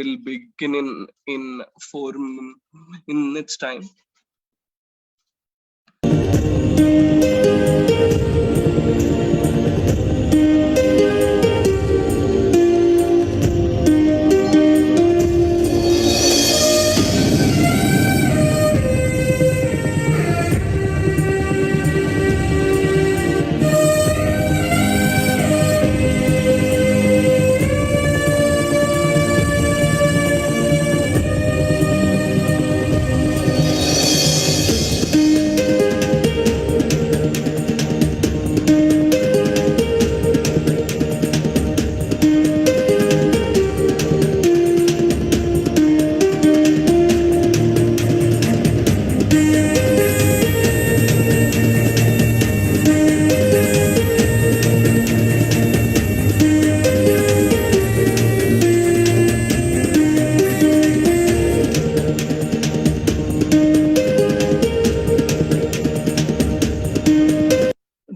will begin in 4 minutes time.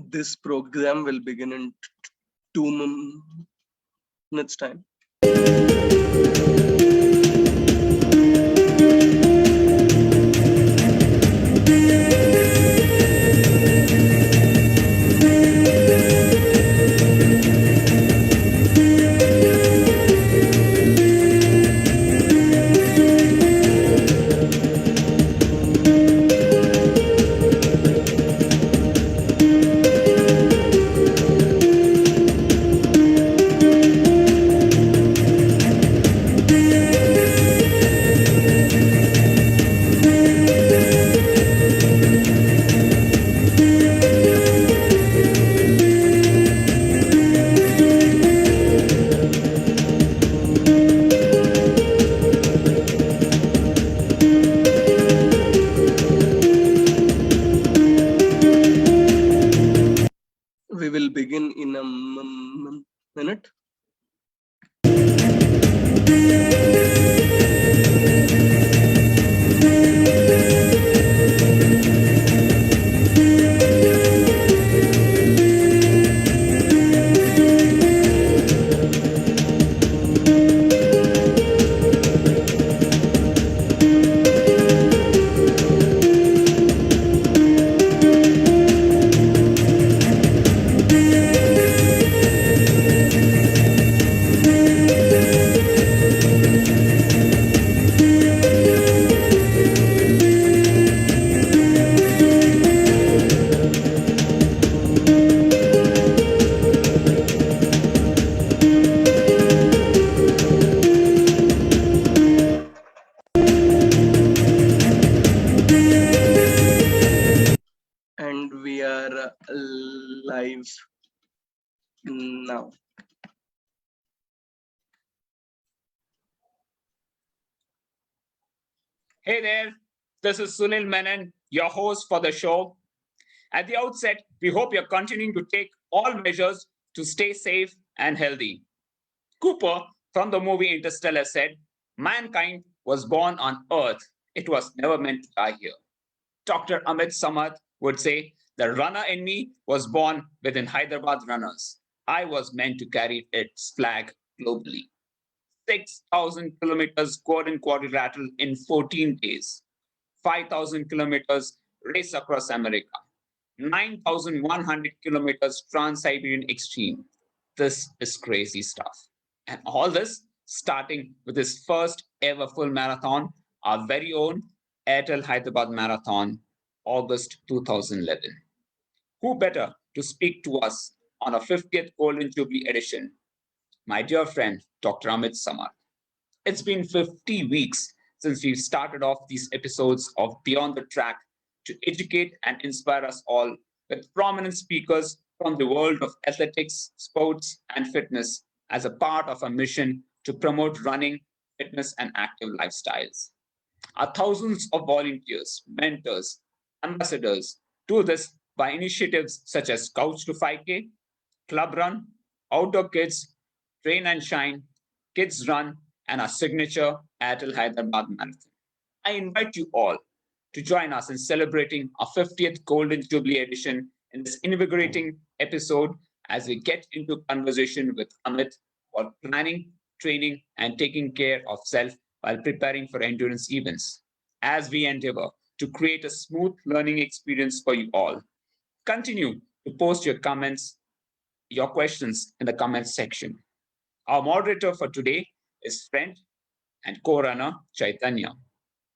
This program will begin in 2 minutes time. We will begin in a minute. And we are live now. Hey there, this is Sunil Menon, your host for the show. At the outset, we hope you're continuing to take all measures to stay safe and healthy. Cooper from the movie Interstellar said, "Mankind was born on Earth. It was never meant to die here." Dr. Amit Samarth would say, "The runner in me was born within Hyderabad runners. I was meant to carry its flag globally." 6,000 kilometers Gordon quadrilateral in 14 days, 5,000 kilometers race across America, 9,100 kilometers Trans-Siberian Extreme. This is crazy stuff. And all this starting with his first ever full marathon, our very own Airtel Hyderabad Marathon, August 2011. Who better to speak to us on our 50th Golden Jubilee edition? My dear friend, Dr. Amit Samarth. It's been 50 weeks since we've started off these episodes of Beyond the Track to educate and inspire us all with prominent speakers from the world of athletics, sports, and fitness as a part of our mission to promote running, fitness, and active lifestyles. Our thousands of volunteers, mentors, ambassadors do this by initiatives such as Couch to 5K, Club Run, Outdoor Kids, Train and Shine, Kids Run, and our signature Airtel Hyderabad Marathon. I invite you all to join us in celebrating our 50th Golden Jubilee edition in this invigorating episode as we get into conversation with Amit about planning training, and taking care of self while preparing for endurance events, as we endeavor to create a smooth learning experience for you all. Continue to post your comments, your questions in the comments section. Our moderator for today is friend and co-runner Chaitanya.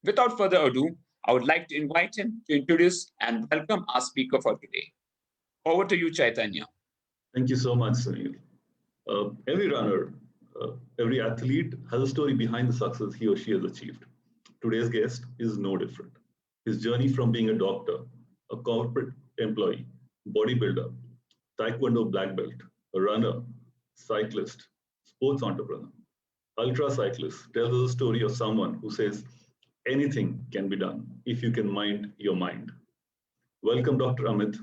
Without further ado, I would like to invite him to introduce and welcome our speaker for today. Over to you, Chaitanya. Thank you so much, Sunil. Every runner, every athlete has a story behind the success he or she has achieved. Today's guest is no different. His journey from being a doctor, a corporate employee, bodybuilder, taekwondo black belt, a runner, cyclist, sports entrepreneur, ultra cyclist tells us a story of someone who says anything can be done if you can mind your mind. Welcome, Dr. Amit.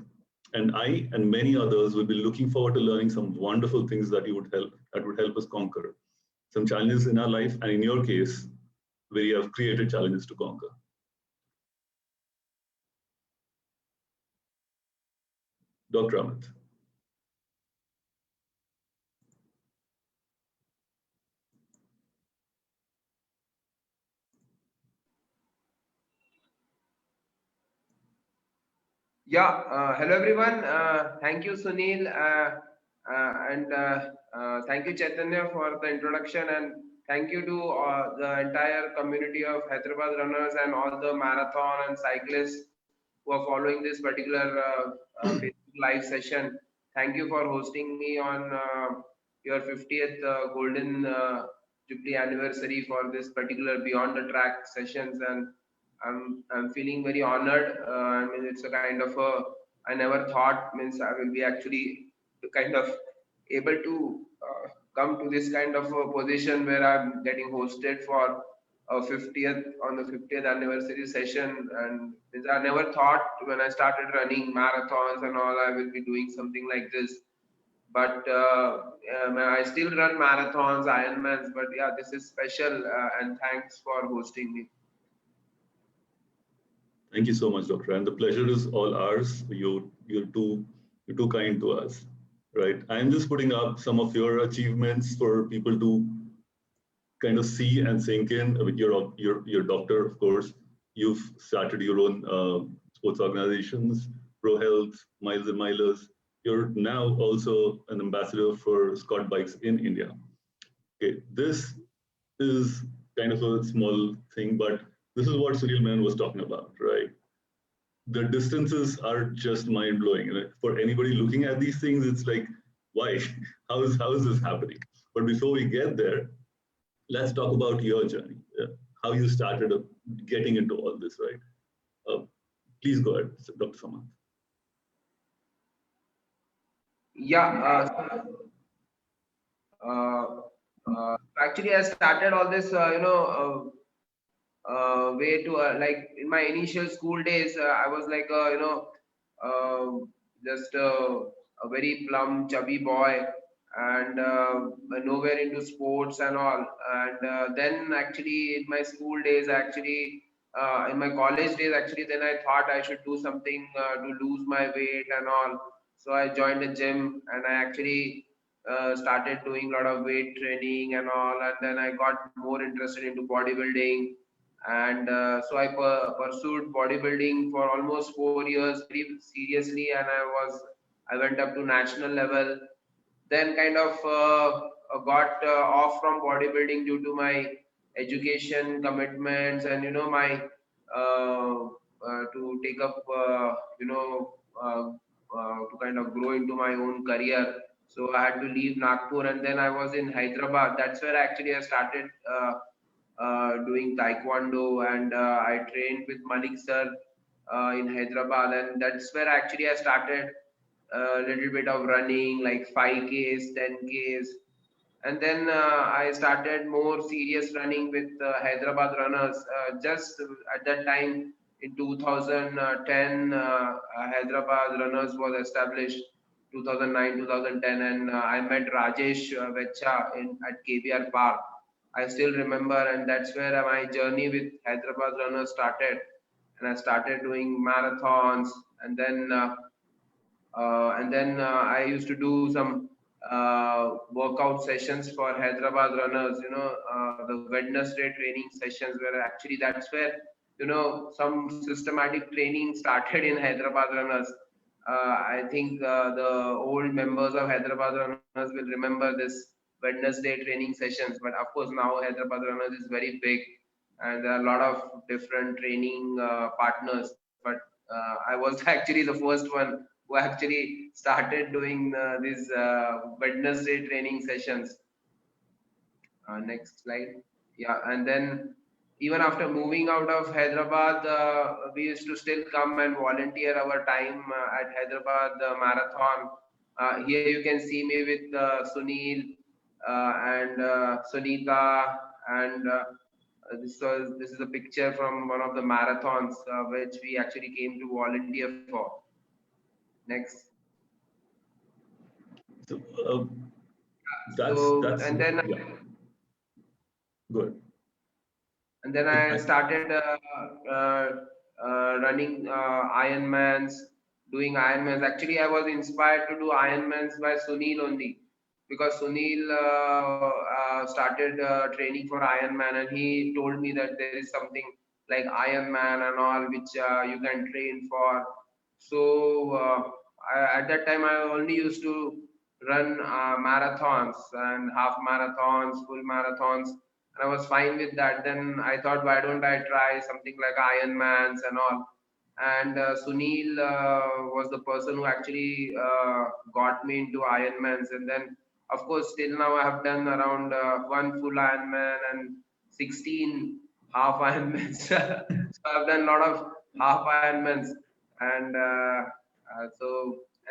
And I and many others will be looking forward to learning some wonderful things that would help us conquer some challenges in our life, and in your case, where you have created challenges to conquer. Dr. Amit. Yeah, hello everyone. Thank you, Sunil, and thank you, Chaitanya, for the introduction, and thank you to the entire community of Hyderabad runners and all the marathon and cyclists who are following this particular Facebook live session. Thank you for hosting me on your 50th Golden Jubilee anniversary for this particular Beyond the Track sessions, and I'm feeling very honored. I mean, it's a kind of a I never thought means I will be actually kind of able to come to this kind of a position where I'm getting hosted for a 50th on the 50th anniversary session, and means I never thought when I started running marathons and all I will be doing something like this. But I still run marathons, Ironmans. But yeah, this is special, and thanks for hosting me. Thank you so much, Doctor. And the pleasure is all ours. You're too kind to us, right? I'm just putting up some of your achievements for people to kind of see and sink in. With your doctor, of course. You've started your own sports organizations, Pro Health, Miles and Milers. You're now also an ambassador for Scott Bikes in India. Okay, this is kind of a small thing, but this is what Sunil Menon was talking about, right? The distances are just mind blowing. For anybody looking at these things, it's like, why? How is this happening? But before we get there, let's talk about your journey, how you started getting into all this, right? Please go ahead, Dr. Samarth. Yeah. Actually, I started all this, way to like in my initial school days. I was like, just a very plump, chubby boy, and nowhere into sports and all. And then, actually, in my school days, actually, in my college days, actually, then I thought I should do something to lose my weight and all. So I joined a gym, and I actually started doing a lot of weight training and all, and then I got more interested into bodybuilding, and so I pursued bodybuilding for almost 4 years very seriously, and I went up to national level. Then kind of got off from bodybuilding due to my education commitments, and my to take up to kind of grow into my own career. So I had to leave Nagpur, and then I was in Hyderabad. That's where actually I started doing taekwondo, and I trained with Malik sir in Hyderabad, and that's where actually I started a little bit of running, like 5Ks, 10Ks, and then I started more serious running with Hyderabad runners. Just at that time in 2010, Hyderabad runners was established. 2009, 2010, and I met Rajesh Vecha in at KBR Park. I still remember, and that's where my journey with Hyderabad runners started. And I started doing marathons, and then I used to do some workout sessions for Hyderabad runners, the Wednesday training sessions where actually that's where, some systematic training started in Hyderabad runners. I think the old members of Hyderabad runners will remember this Wednesday training sessions, but of course now Hyderabad runners is very big and there are a lot of different training partners. But I was actually the first one who actually started doing these Wednesday training sessions. Next slide. Yeah, and then even after moving out of Hyderabad, we used to still come and volunteer our time at Hyderabad Marathon. Here you can see me with Sunil and Sunita, and this is a picture from one of the marathons which we actually came to volunteer for. Next. So So that's and then yeah. Good. and then I I, started running Ironmans, doing Ironmans. Actually, I was inspired to do Ironmans by Sunil only because Sunil started training for Ironman, and he told me that there is something like Ironman and all which you can train for. So at that time, I only used to run marathons and half marathons, full marathons, and I was fine with that. Then I thought, why don't I try something like Ironmans and all? And Sunil was the person who actually got me into Ironmans, and then of course till now I have done around one full Ironman and 16 half Ironmans. So I've done a lot of half Ironmans, and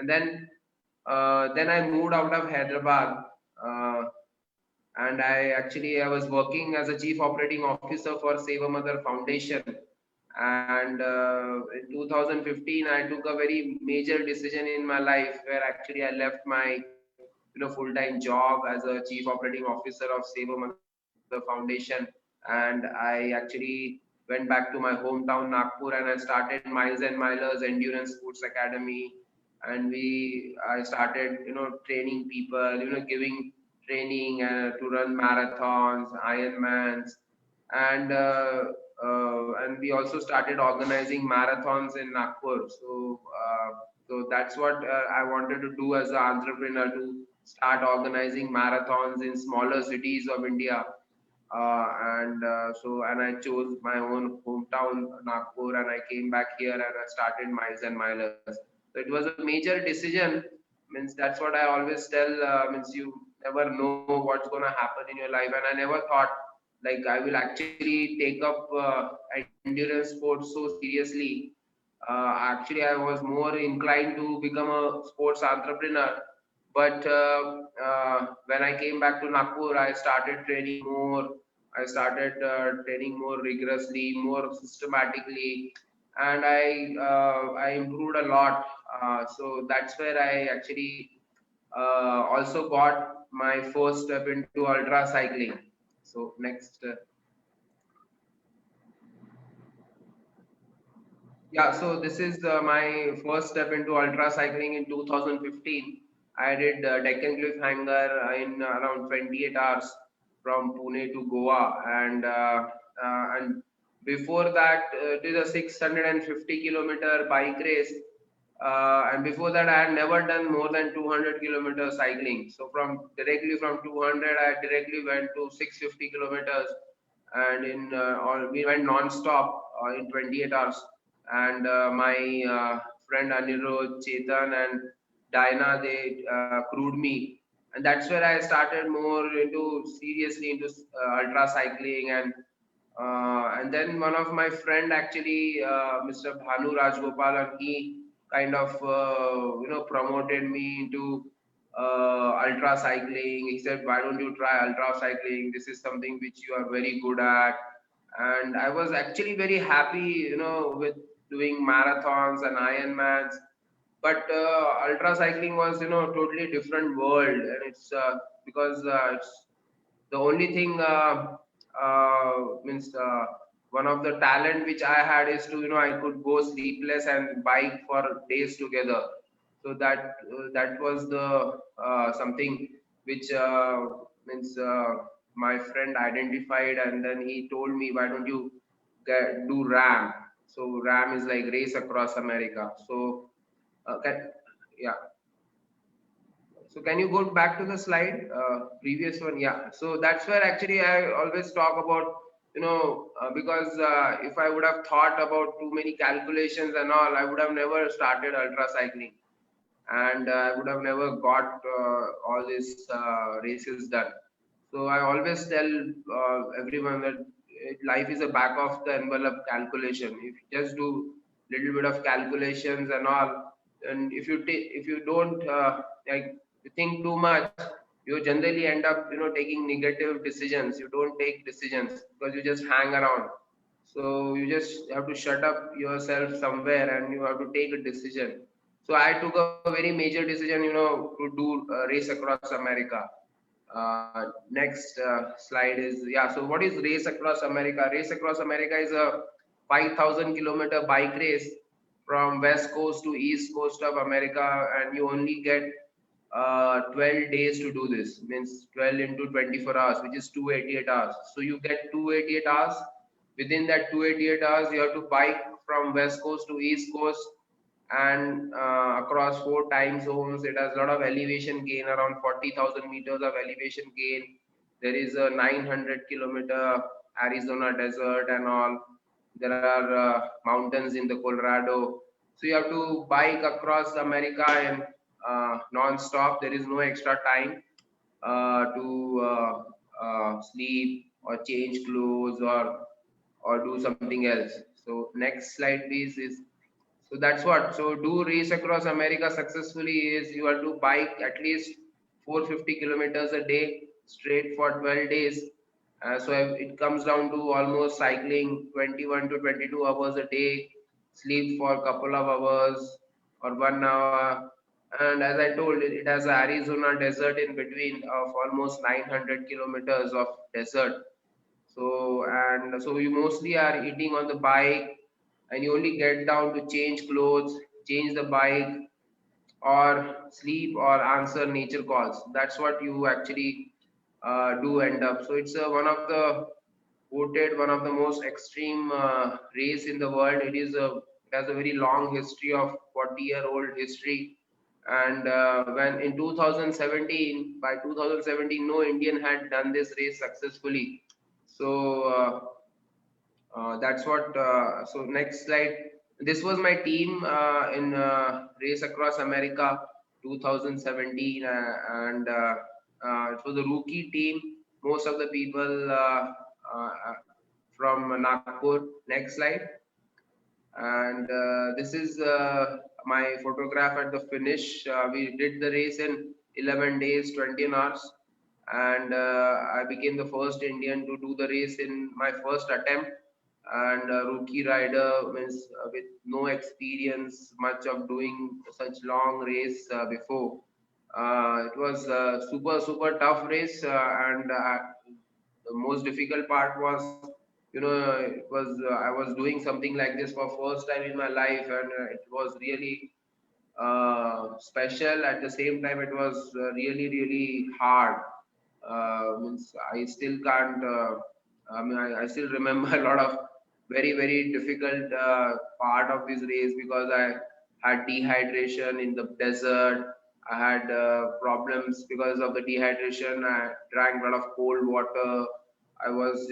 then I moved out of Hyderabad. Uh, and I was working as a chief operating officer for Save a Mother Foundation. And in 2015, I took a very major decision in my life where actually I left my full-time job as a chief operating officer of Save a Mother Foundation, and I actually went back to my hometown Nagpur and I started Miles and Milers Endurance Sports Academy, and I started training people, giving training to run marathons, Ironmans, and and we also started organizing marathons in Nagpur. So that's what I wanted to do as an entrepreneur, to start organizing marathons in smaller cities of India. And I chose my own hometown Nagpur, and I came back here and I started Miles and Milers. So it was a major decision. Means that's what I always tell. Means you never know what's gonna happen in your life, and I never thought like I will actually take up endurance sports so seriously. Actually, I was more inclined to become a sports entrepreneur. But when I came back to Nagpur, I started training more. I started training more rigorously, more systematically, and I improved a lot. So that's where I actually also got my first step into ultra cycling. So next. Yeah, so this is my first step into ultra cycling in 2015. I did Deccan Cliffhanger in around 28 hours from Pune to Goa, and before that did a 650-kilometer bike race, and before that I had never done more than 200-kilometer cycling. So directly from 200, I directly went to 650 kilometers, and we went non-stop in 28 hours. And my friend Anirudh, Chetan, and Dinah, they crewed me, and that's where I started more into seriously into ultra cycling. And then one of my friend actually, Mr. Bhanu Rajgopalan, he kind of promoted me into ultra cycling. He said, "Why don't you try ultra cycling? This is something which you are very good at." And I was actually very happy, with doing marathons and Ironmans. But ultra cycling was, totally different world, and it's because it's the only thing means one of the talent which I had is to I could go sleepless and bike for days together. So that was the something which means my friend identified, and then he told me, why don't you do RAM? So RAM is like Race Across America. So yeah. So can you go back to the slide, previous one? Yeah. So that's where actually I always talk about, because if I would have thought about too many calculations and all, I would have never started ultra cycling, and I would have never got all these races done. So I always tell everyone that life is a back of the envelope calculation. If you just do little bit of calculations and all, and if you don't like think too much, you generally end up taking negative decisions. You don't take decisions because you just hang around. So you just have to shut up yourself somewhere and you have to take a decision. So I took a very major decision, to do Race Across America. Next slide is, yeah. So what is Race Across America? Race Across America is a 5,000-kilometer bike race from west coast to east coast of America, and you only get 12 days to do this. Means 12 into 24 hours, which is 288 hours. So you get 288 hours. Within that 288 hours, you have to bike from west coast to east coast, and across 4 time zones. It has a lot of elevation gain, around 40,000 meters of elevation gain. There is a 900-kilometer Arizona desert and all. There are mountains in the Colorado. So you have to bike across America and non-stop. There is no extra time to sleep or change clothes or do something else. So next slide please is, so that's what. So do Race Across America successfully is you have to bike at least 450 kilometers a day straight for 12 days. So it comes down to almost cycling 21 to 22 hours a day, sleep for a couple of hours or 1 hour. And as I told, it has an Arizona desert in between of almost 900 kilometers of desert. So you mostly are eating on the bike, and you only get down to change clothes, change the bike, or sleep or answer nature calls. That's what you actually do end up. So it's one of the voted one of the most extreme race in the world. It has a very long history of 40-year-old history. And when in 2017, by 2017, no Indian had done this race successfully. So that's what. So next slide. This was my team in Race Across America 2017, and it was a rookie team. Most of the people from Nagpur. Next slide. And this is my photograph at the finish. We did the race in 11 days, 20 hours, and I became the first Indian to do the race in my first attempt. And a rookie rider means with no experience much of doing such long race before. It was a super tough race, and the most difficult part was, it was I was doing something like this for first time in my life, and it was really special. At the same time, it was really hard. Means I still can't. I still remember a lot of very difficult part of this race, because I had dehydration in the desert. I had problems because of the dehydration. I drank a lot of cold water. I was,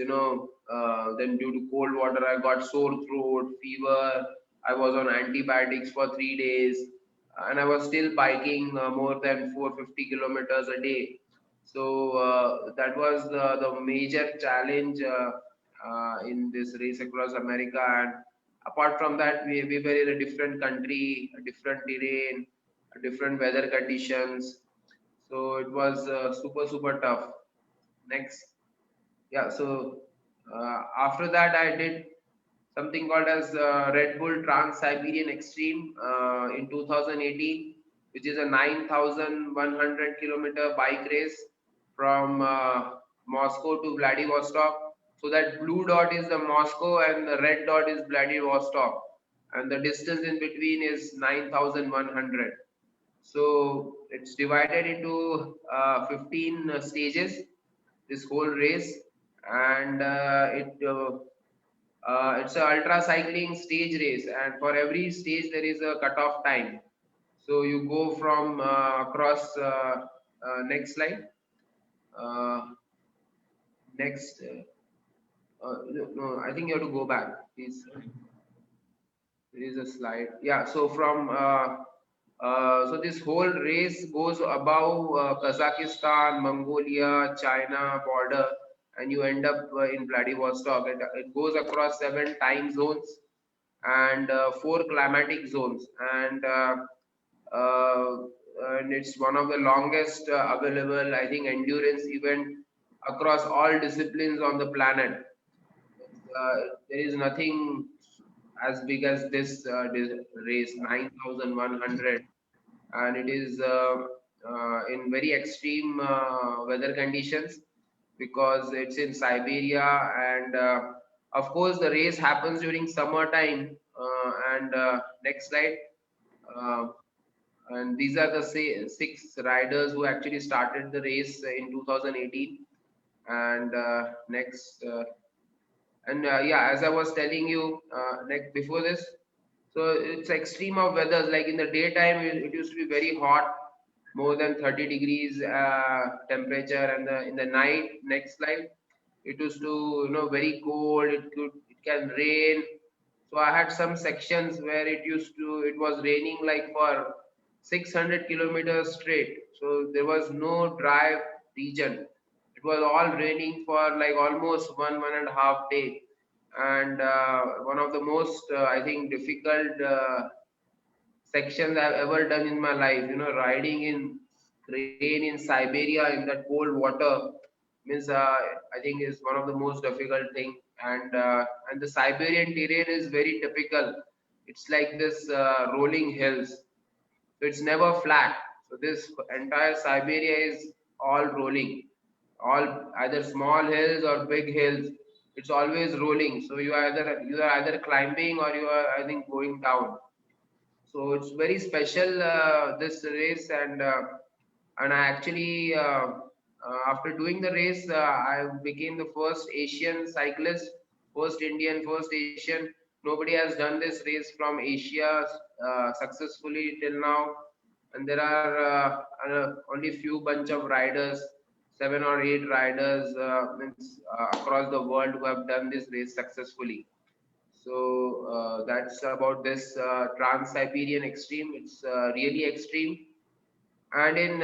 then due to cold water, I got sore throat, fever. I was on antibiotics for 3 days, and I was still biking more than 450 kilometers a day. So that was the major challenge in this Race Across America. And apart from that, we were in a different country, a different terrain, a different weather conditions. So it was super tough. Next. Yeah. So after that, I did something called as Red Bull Trans-Siberian Extreme in 2018, which is a 9,100-kilometer bike race from Moscow to Vladivostok. So that blue dot is the Moscow and the red dot is Vladivostok, and the distance in between is 9,100. So it's divided into 15 stages, this whole race, and it's a ultra cycling stage race, and for every stage there is a cutoff time. So you go from across. Next slide. Uh, next. No, I think you have to go back, please. There is a slide. Yeah. So from so this whole race goes above Kazakhstan, Mongolia, China border, and you end up in Vladivostok. It goes across 7 time zones and 4 climatic zones, uh, and it's one of the longest available, I think, endurance event across all disciplines on the planet. There is nothing as big as this race, 9,100, and it is in very extreme weather conditions because it's in Siberia, and of course the race happens during summertime. And next slide. Uh, and these are the 6 riders who actually started the race in 2018. And next. And yeah, as I was telling you, like before this, so it's extreme of weathers. Like in the daytime, it used to be very hot, more than 30 degrees temperature, and in the night, next slide, it used to very cold. It can rain. So I had some sections where it was raining like for 600 kilometers straight. So there was no dry region. It was all raining for like almost 1.5 day, and one of the most I think difficult sections I've ever done in my life. Riding in rain in Siberia in that cold water means I think is one of the most difficult thing. And the Siberian terrain is very typical. It's like this rolling hills, so it's never flat. So this entire Siberia is all rolling, all either small hills or big hills. It's always rolling. So you are either climbing or you are, I think, going down. So it's very special this race, and I actually after doing the race, I became the first Asian cyclist, first Indian, first Asian. Nobody has done this race from Asia successfully till now, and there are only few bunch of riders, 7 or 8 riders means across the world who have done this race successfully. So that's about this Trans-Siberian Extreme. It's really extreme. And in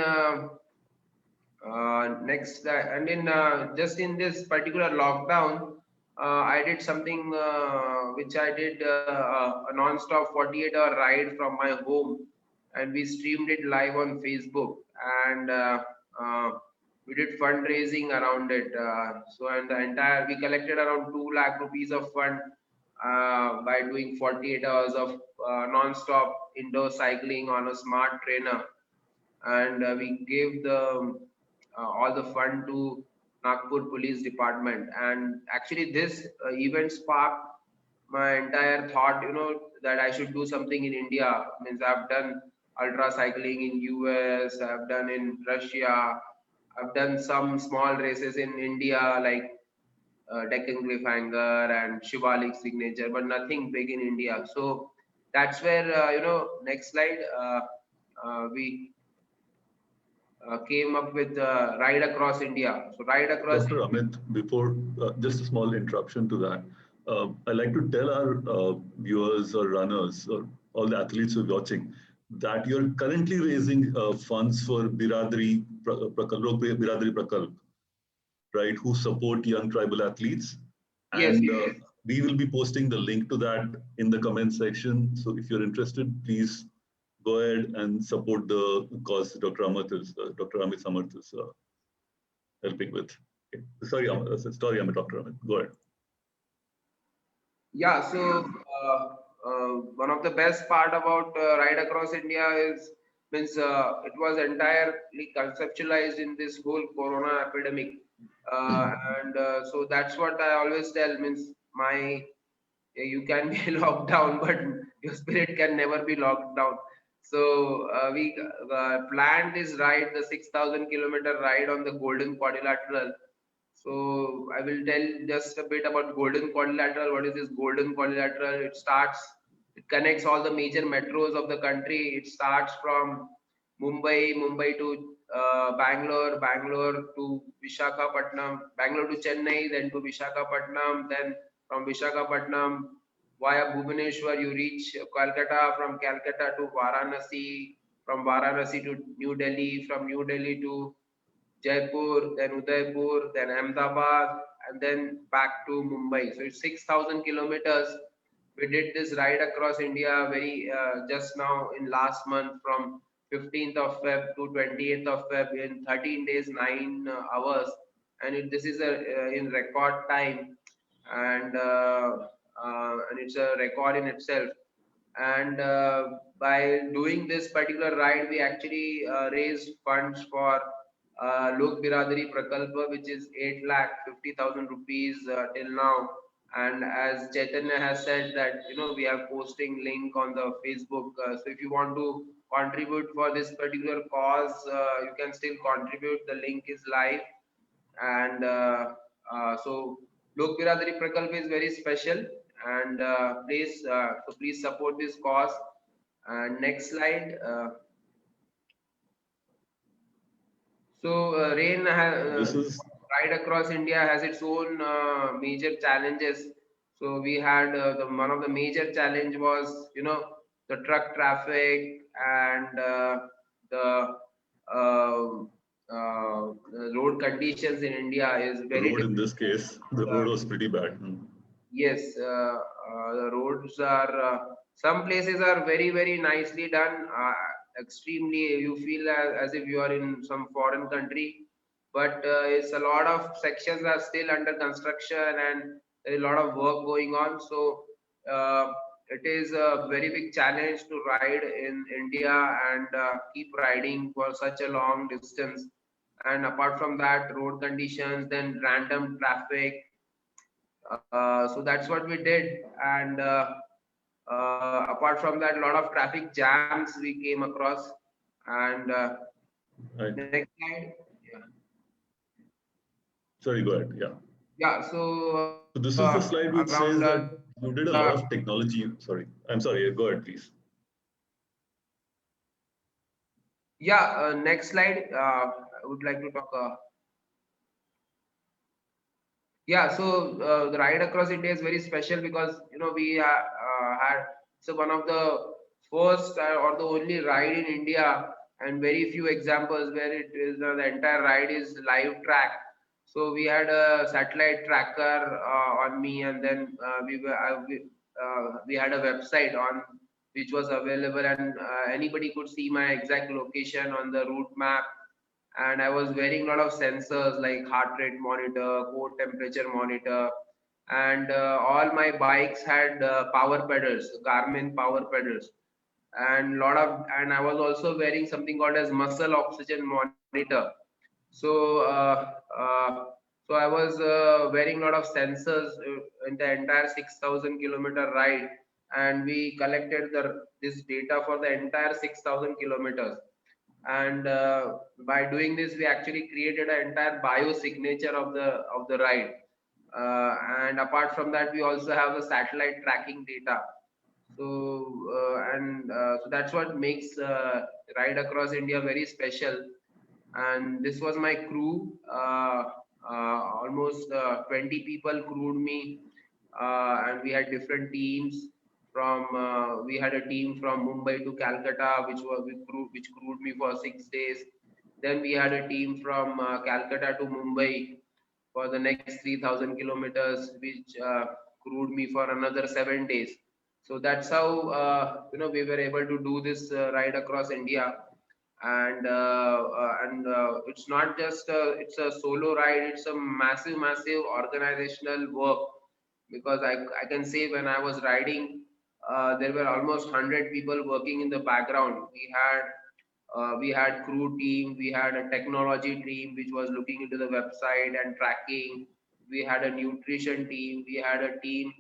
next, and in just in this particular lockdown, I did something which I did a non-stop 48-hour ride from my home, and we streamed it live on Facebook, and uh, we did fundraising around it. So and the entire we collected around 2 lakh rupees of fund by doing 48 hours of non-stop indoor cycling on a smart trainer, and we gave the all the fund to Nagpur Police Department. And actually, this event sparked my entire thought. That I should do something in India. Means I've done ultra cycling in US, I've done in Russia, I've done some small races in India like Deccan Cliffhanger and Shivalik Signature, but nothing big in India. So that's where next slide. We came up with Ride Across India. So Ride Across. Dr. Amit, before just a small interruption to that, I'd like to tell our viewers or runners or all the athletes who are watching that you're currently raising funds for Biradari Prakalp, right, who support young tribal athletes. Yes. And we will be posting the link to that in the comment section. So if you're interested, please go ahead and support the cause Dr. Amit Samarth is helping with. Okay. Sorry, Amit, Dr. Amit. Go ahead. Yeah, so one of the best part about Ride Across India is means it was entirely conceptualized in this whole Corona epidemic, and so that's what I always tell. Means you can be locked down, but your spirit can never be locked down. So we planned this ride, the 6,000-kilometer ride on the Golden Quadrilateral. So I will tell just a bit about Golden Quadrilateral. What is this Golden Quadrilateral? It connects all the major metros of the country. It starts from Mumbai to Bangalore, Bangalore to Visakhapatnam, Bangalore to Chennai, then to Visakhapatnam, then from Visakhapatnam via Bhubaneswar you reach Calcutta, from Calcutta to Varanasi, from Varanasi to New Delhi, from New Delhi to Jaipur, then Udaipur, then Ahmedabad, and then back to Mumbai. So it's 6,000 kilometers. We did this ride across India very just now in last month from 15th of Feb to 28th of Feb in 13 days, 9 hours, and this is in record time, and it's a record in itself. And by doing this particular ride, we actually raised funds for Lok Biradari Prakalpa, which is 8,50,000 rupees till now. And as Chaitanya has said that, we are posting link on the Facebook. So if you want to contribute for this particular cause, you can still contribute. The link is live. And so Lok Biradari Prakalpa is very special. And please support this cause. Next slide. Rain ride across India has its own major challenges. So we had one of the major challenge was the truck traffic and the road conditions in India is very road in this case, the road was pretty bad. Yes, the roads are some places are very nicely done. Extremely, you feel as if you are in some foreign country, but it's a lot of sections are still under construction and there is a lot of work going on. So it is a very big challenge to ride in India and keep riding for such a long distance. And apart from that, road conditions, then random traffic. So that's what we did. And apart from that, a lot of traffic jams we came across. And Right. next slide. Yeah. Sorry, go ahead. Yeah. Yeah. So this is the slide which says around that you did a lot of technology. Sorry, I'm sorry. Go ahead, please. yeah. Next slide. I would like to talk. Yeah, so the ride across India is very special because we had one of the first or the only ride in India, and very few examples where it is the entire ride is live track. So we had a satellite tracker on me, and then we had a website on which was available, and anybody could see my exact location on the route map. And I was wearing a lot of sensors like heart rate monitor, core temperature monitor, and all my bikes had power pedals, Garmin power pedals, and I was also wearing something called as muscle oxygen monitor. So so I was wearing a lot of sensors in the entire 6,000 kilometer ride, and we collected this data for the entire 6,000 kilometers. And by doing this we actually created an entire biosignature of the ride, and apart from that we also have the satellite tracking data. So that's what makes ride across India very special. And this was my crew. Almost 20 people crewed me, and we had different teams. We had a team from Mumbai to Calcutta, which crewed me for 6 days. Then we had a team from Calcutta to Mumbai for the next 3,000 kilometers, which crewed me for another 7 days. So that's how we were able to do this ride across India. And it's not just it's a solo ride, it's a massive organizational work, because I can say when I was riding there were almost 100 people working in the background. We had crew team, we had a technology team which was looking into the website and tracking, we had a nutrition team, we had a team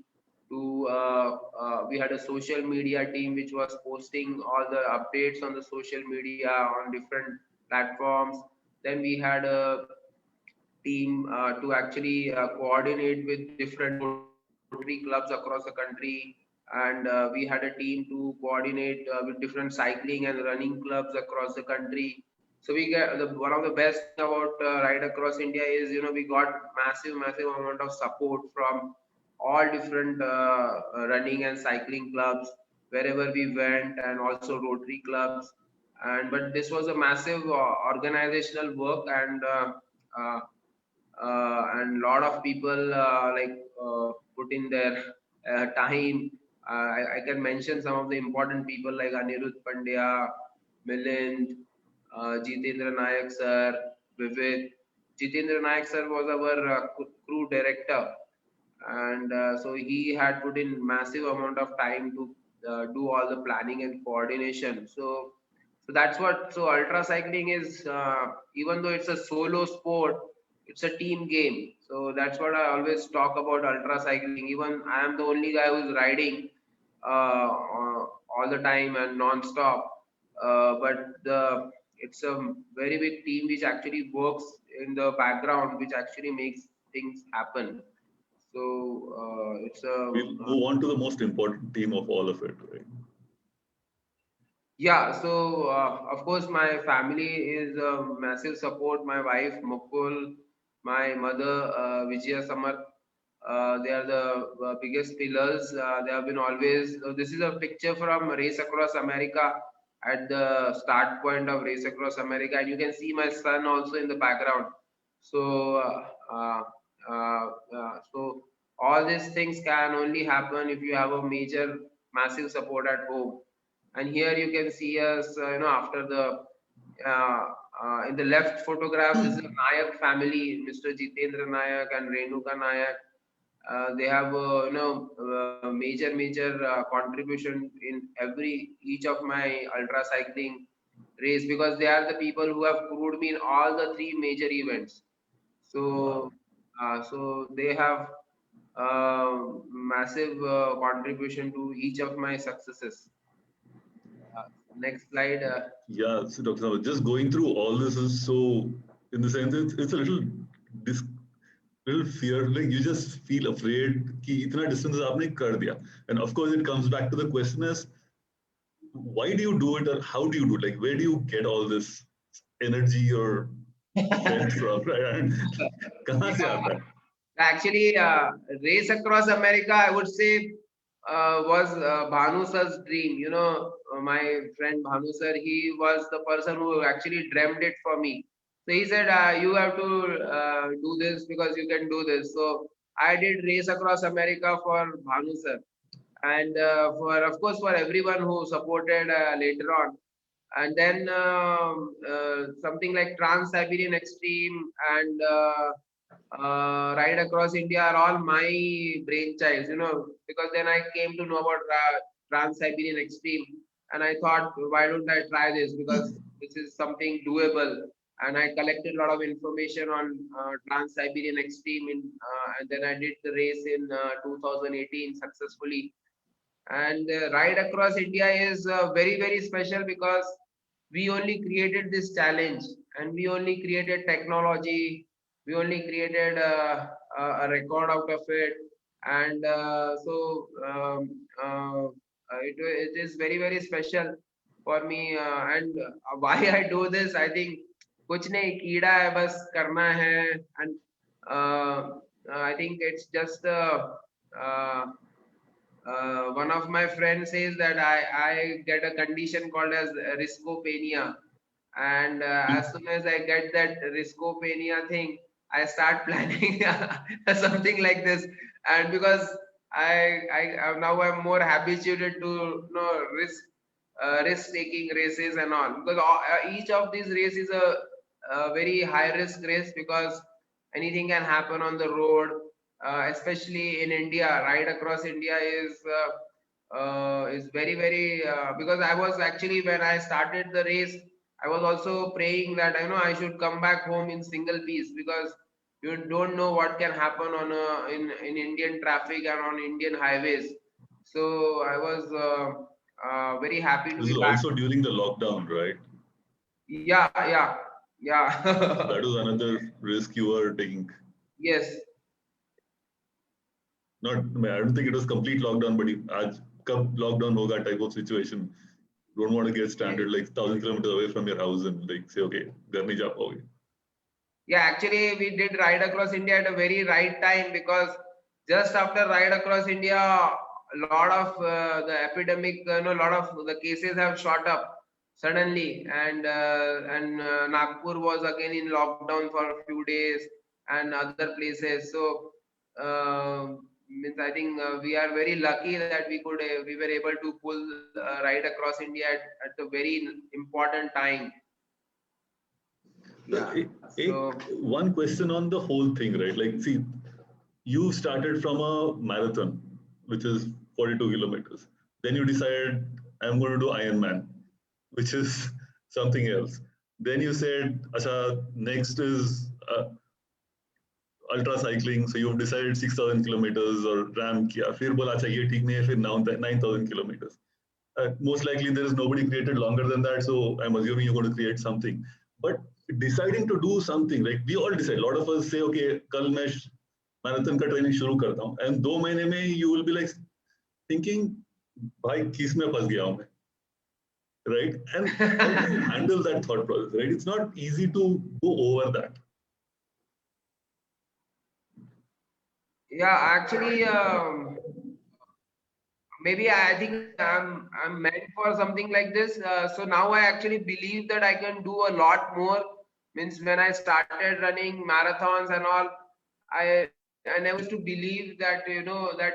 we had a social media team which was posting all the updates on the social media on different platforms. Then we had a team to actually coordinate with different Rotary clubs across the country, and we had a team to coordinate with different cycling and running clubs across the country. So we get one of the best thing about Ride Across India is, we got massive amount of support from all different running and cycling clubs wherever we went, and also Rotary clubs. And but this was a massive organizational work, uh, and lot of people put in their time. I can mention some of the important people like Anirudh Pandya, Milind, Jitendra Nayak sir, Vivek. Jitendra Nayak sir was our crew director, and so he had put in massive amount of time to do all the planning and coordination. So that's what. So ultra cycling is, even though it's a solo sport, it's a team game. So that's what I always talk about ultra cycling. Even I am the only guy who's riding all the time and non-stop. But it's a very big team which actually works in the background, which actually makes things happen. So it's a We'll move on to the most important team of all of it, right? yeah. So of course my family is a massive support. My wife Mukul, my mother Vijaya Samarth. They are the biggest pillars. They have been always. So this is a picture from Race Across America at the start point of Race Across America, and you can see my son also in the background. So so all these things can only happen if you have a major, massive support at home. And here you can see us, after the uh, in the left photograph, this is a Nayak family, Mr. Jitendra Nayak and Renuka Nayak. They have major contribution in every each of my ultra cycling race, because they are the people who have crewed me in all the three major events. Wow. So they have massive contribution to each of my successes. Next slide. Yeah, so Dr. Samarth, just going through all this is so, in the sense, it's a dis, little fear, like you just feel afraid कि इतना distance आपने कर दिया. And of course, it comes back to the question is, why do you do it, or how do you do it? Like, where do you get all this energy or strength from, right? And कहाँ से आता है? Actually, Race Across America, I would say, was Bhanu sir's dream. My friend Bhanu sir, he was the person who actually dreamed it for me. So he said, you have to do this because you can do this. So I did Race Across America for Bhanu sir. And for, of course, for everyone who supported later on. And then something like Trans-Siberian Extreme and Ride Across India are all my brainchilds, because then I came to know about Trans-Siberian Extreme, and I thought, why don't I try this? Because this is something doable. And I collected a lot of information on Trans-Siberian Extreme, and then I did the race in 2018 successfully. And Ride Across India is very special because we only created this challenge, and we only created technology, we only created a record out of it. And it is very special for me. And why I do this, I think कुछ नहीं, कीड़ा है बस करना है. And I think it's just one of my friends says that I get a condition called as riskopenia, and as soon as I get that riskopenia thing, I start planning something like this. And because now I'm more habituated to risk taking races and all, because each of these races is a very high risk race, because anything can happen on the road, especially in India. Ride Across India is very because I was actually, when I started the race, I was also praying that I should come back home in single piece, because you don't know what can happen on in Indian traffic and on Indian highways. So I was very happy to This be is back. also during the lockdown, right? Yeah. That was another risk you were taking. Yes. Not, I don't think it was complete lockdown, but आज कब lockdown होगा type of situation. You don't want to get stranded like 1,000 kilometers away from your house and like say, okay, घर नहीं जा पाओगे. Yeah, actually, we did ride across India at a very right time, because just after ride across India, a lot of the epidemic, a lot of the cases have shot up suddenly, and Nagpur was again in lockdown for a few days, and other places. So, means I think we are very lucky that we were able to pull ride across India at a very important time. Yeah. So. One question on the whole thing, right? Like, see, you started from a marathon, which is 42 kilometers. Then you decided, I'm going to do Ironman, which is something else. Then you said, Acha, next is ultra cycling. So you've decided 6,000 kilometers or ram kiya. Fir bola, acha, ye theek nahi hai, fir now 9,000 kilometers. Most likely there is nobody created longer than that. So I'm assuming you're going to create something. But deciding to do something, like we all decide, a lot of us say, okay, kal main marathon ka training shuru karta hu. And 2 mahine mein you will be like thinking, bhai, kiss mein phas gaya hu main. Right? And how do you handle that thought process, right? It's not easy to go over that. Yeah, actually, maybe I think I'm meant for something like this. So now I actually believe that I can do a lot more. Means when I started running marathons and all, I never used to believe that that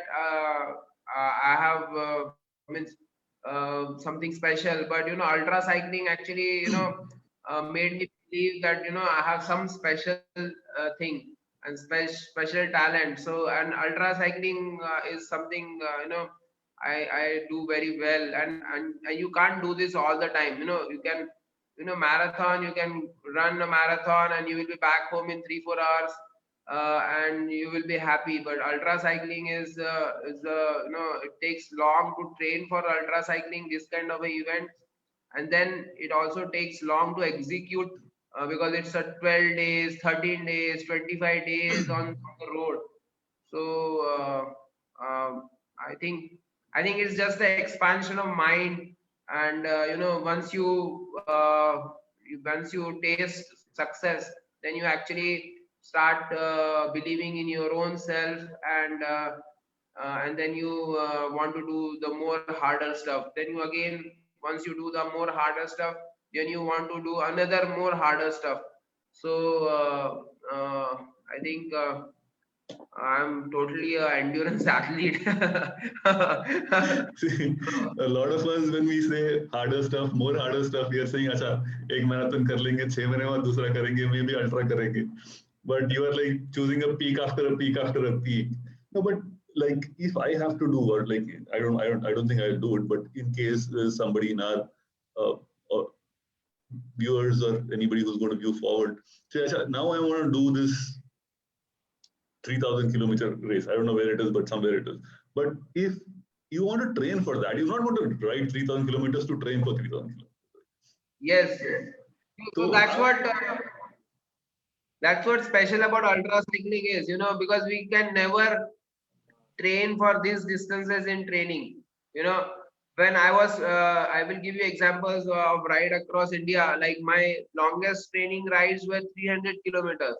I have means something special. But ultra cycling actually made me believe that I have some special thing and special talent. So, and ultra cycling is something I do very well, and you can't do this all the time. You can marathon, you can run a marathon and you will be back home in 3-4 hours, and you will be happy. But ultra cycling is it takes long to train for ultra cycling, this kind of a event, and then it also takes long to execute, because it's a 12 days, 13 days, 25 days on the road. So I think it's just the expansion of mind, and once you taste success, then you actually start believing in your own self, and then you want to do the more harder stuff. Then you again, once you do the more harder stuff, then you want to do another more harder stuff. So I think I'm totally a endurance athlete. See, a lot of us, when we say harder stuff, more harder stuff, we are saying, "Acha, एक marathon कर लेंगे, 6 महीने बाद दूसरा करेंगे, maybe ultra करेंगे." But you are like choosing a peak after a peak after a peak. No, but like if I have to do what, like I don't think I'll do it. But in case there's somebody in our uh, uh, viewers or anybody who's going to view forward, say, "Acha, now I want to do this 3,000 kilometer race. I don't know where it is, but somewhere it is. But if you want to train for that, you're not going to ride 3,000 kilometers to train for 3,000 kilometers." Yes. So So that's what special about ultra cycling is, because we can never train for these distances in training. When I will give you examples of ride across India. Like my longest training rides were 300 kilometers.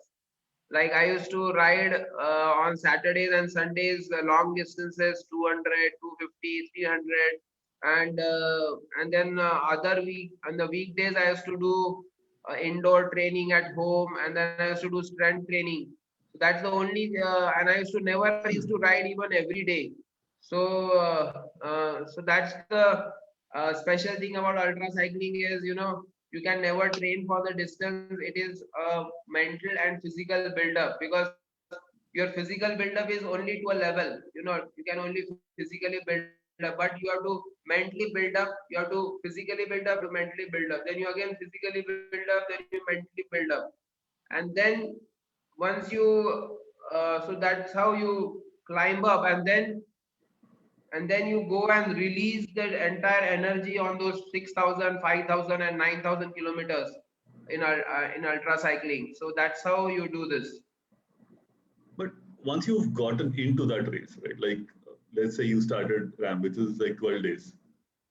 Like I used to ride on Saturdays and Sundays, long distances, 200, 250, 300, and then other week on the weekdays I used to do indoor training at home, and then I used to do strength training. So that's the only, and I used to never used to ride even every day. So so that's the special thing about ultra cycling is, you can never train for the distance. It is a mental and physical build-up, because your physical build-up is only to a level. You can only physically build up, but you have to mentally build up. You have to physically build up to mentally build up. Then you again physically build up. Then you mentally build up, and then once you so that's how you climb up, and then and then you go and release that entire energy on those 6,000, 5,000, and 9,000 kilometers in ultra cycling. So that's how you do this. But once you've gotten into that race, right? Like, let's say you started RAM, which is like 12 days,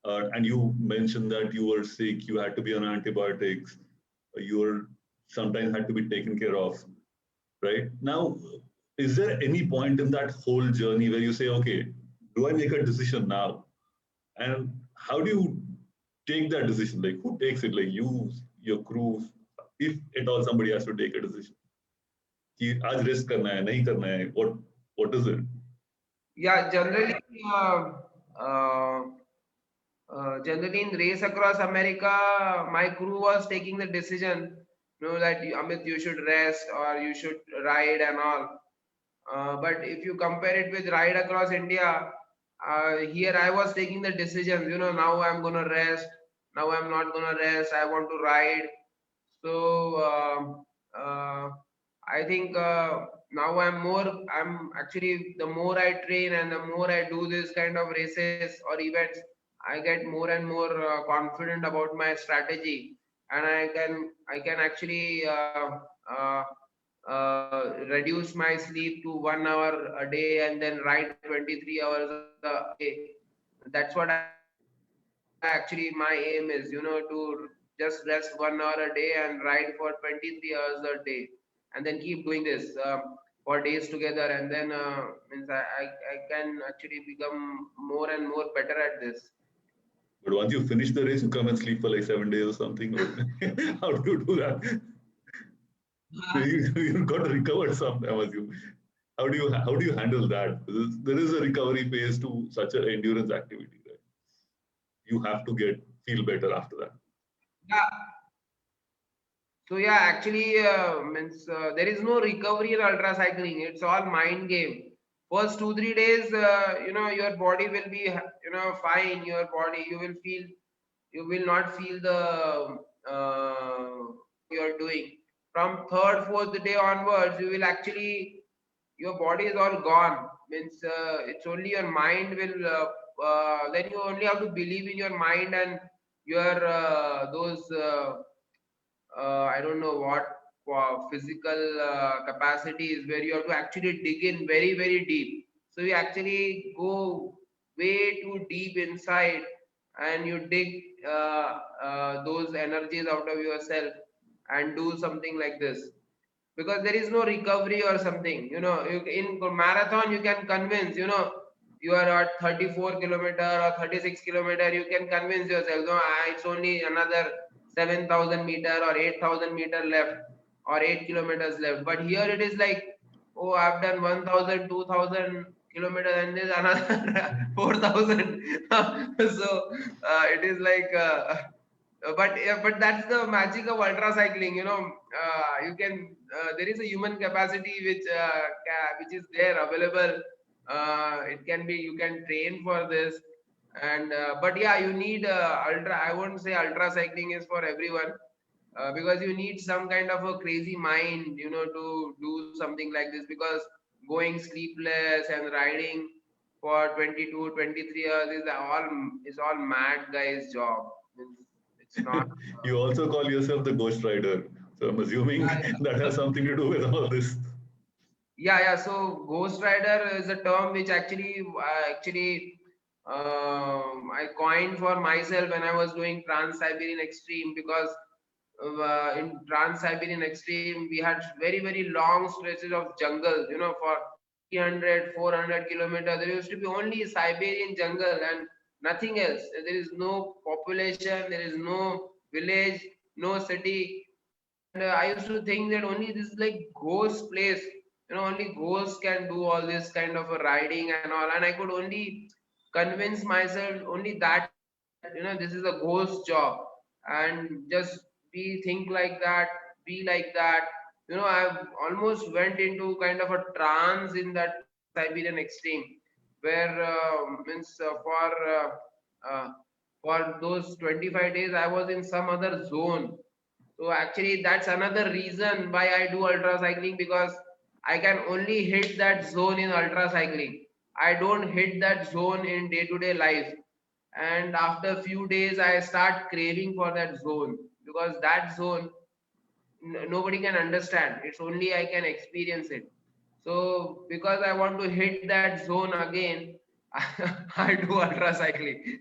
and you mentioned that you were sick, you had to be on antibiotics, you were sometimes had to be taken care of, right? Now, is there any point in that whole journey where you say, okay, do I make a decision now? And how do you take that decision? Like, who takes it? Like, you, your crew, if at all somebody has to take a decision. कि आज rest करना है नहीं करना है what is it? Yeah, generally in race across America, my crew was taking the decision, that Amit, you should rest or you should ride and all. But if you compare it with ride across India, here I was taking the decisions. Now I'm gonna rest. Now I'm not gonna rest. I want to ride. So I think now I'm actually, the more I train and the more I do this kind of races or events, I get more and more confident about my strategy, and I can actually reduce my sleep to 1 hour a day and then ride 23 hours a day. That's what actually my aim is, to just rest 1 hour a day and ride for 23 hours a day, and then keep doing this for days together, and then means I can actually become more and more better at this. But once you finish the race, you come and sleep for like 7 days or something. Or how do you do that? You've got to recover some, I assume. How do you handle that? There is a recovery phase to such an endurance activity, right? You have to feel better after that. Yeah. So yeah, actually, means there is no recovery in ultra cycling. It's all mind game. First 2 3 days, your body will be, fine. Your body, you will not feel the you're doing. From third, fourth day onwards, you will actually, your body is all gone. Means it's only your mind will. Then you only have to believe in your mind and your those. I don't know what physical capacities, where you have to actually dig in very, very deep. So you actually go way too deep inside and you dig those energies out of yourself and do something like this. Because there is no recovery or something. In marathon, you can convince, you are at 34 kilometer or 36 kilometer, you can convince yourself, no, it's only another 7,000 meter or 8,000 meter left, or 8 kilometers left. But here it is like, oh, I've done 1,000, 2,000 kilometers, and there's another 4,000. So it is like, but that's the magic of ultra cycling. You can there is a human capacity which is there available. It can be, you can train for this, and but yeah, you need ultra. I won't say ultra cycling is for everyone, because you need some kind of a crazy mind, to do something like this. Because going sleepless and riding for 22, 23 hours is all mad guy's job. It's not. You also call yourself the Ghost Rider. So I'm assuming Yeah, that has something to do with all this. yeah. So Ghost Rider is a term which I coined for myself when I was doing Trans-Siberian Extreme. Because in Trans-Siberian Extreme we had very, very long stretches of jungle, for 300, 400 kilometers. There used to be only Siberian jungle and nothing else. There is no population, there is no village, no city. And I used to think that only this is like ghost place, only ghosts can do all this kind of a riding and all. And I could only convince myself only that, this is a ghost job, and just be think like that, be like that. I've almost went into kind of a trance in that Trans-Siberian Extreme, where means for those 25 days I was in some other zone. So actually, that's another reason why I do ultra cycling, because I can only hit that zone in ultra cycling. I don't hit that zone in day-to-day life. And after a few days, I start craving for that zone, because that zone nobody can understand. It's only I can experience it. So because I want to hit that zone again, I do ultra cycling.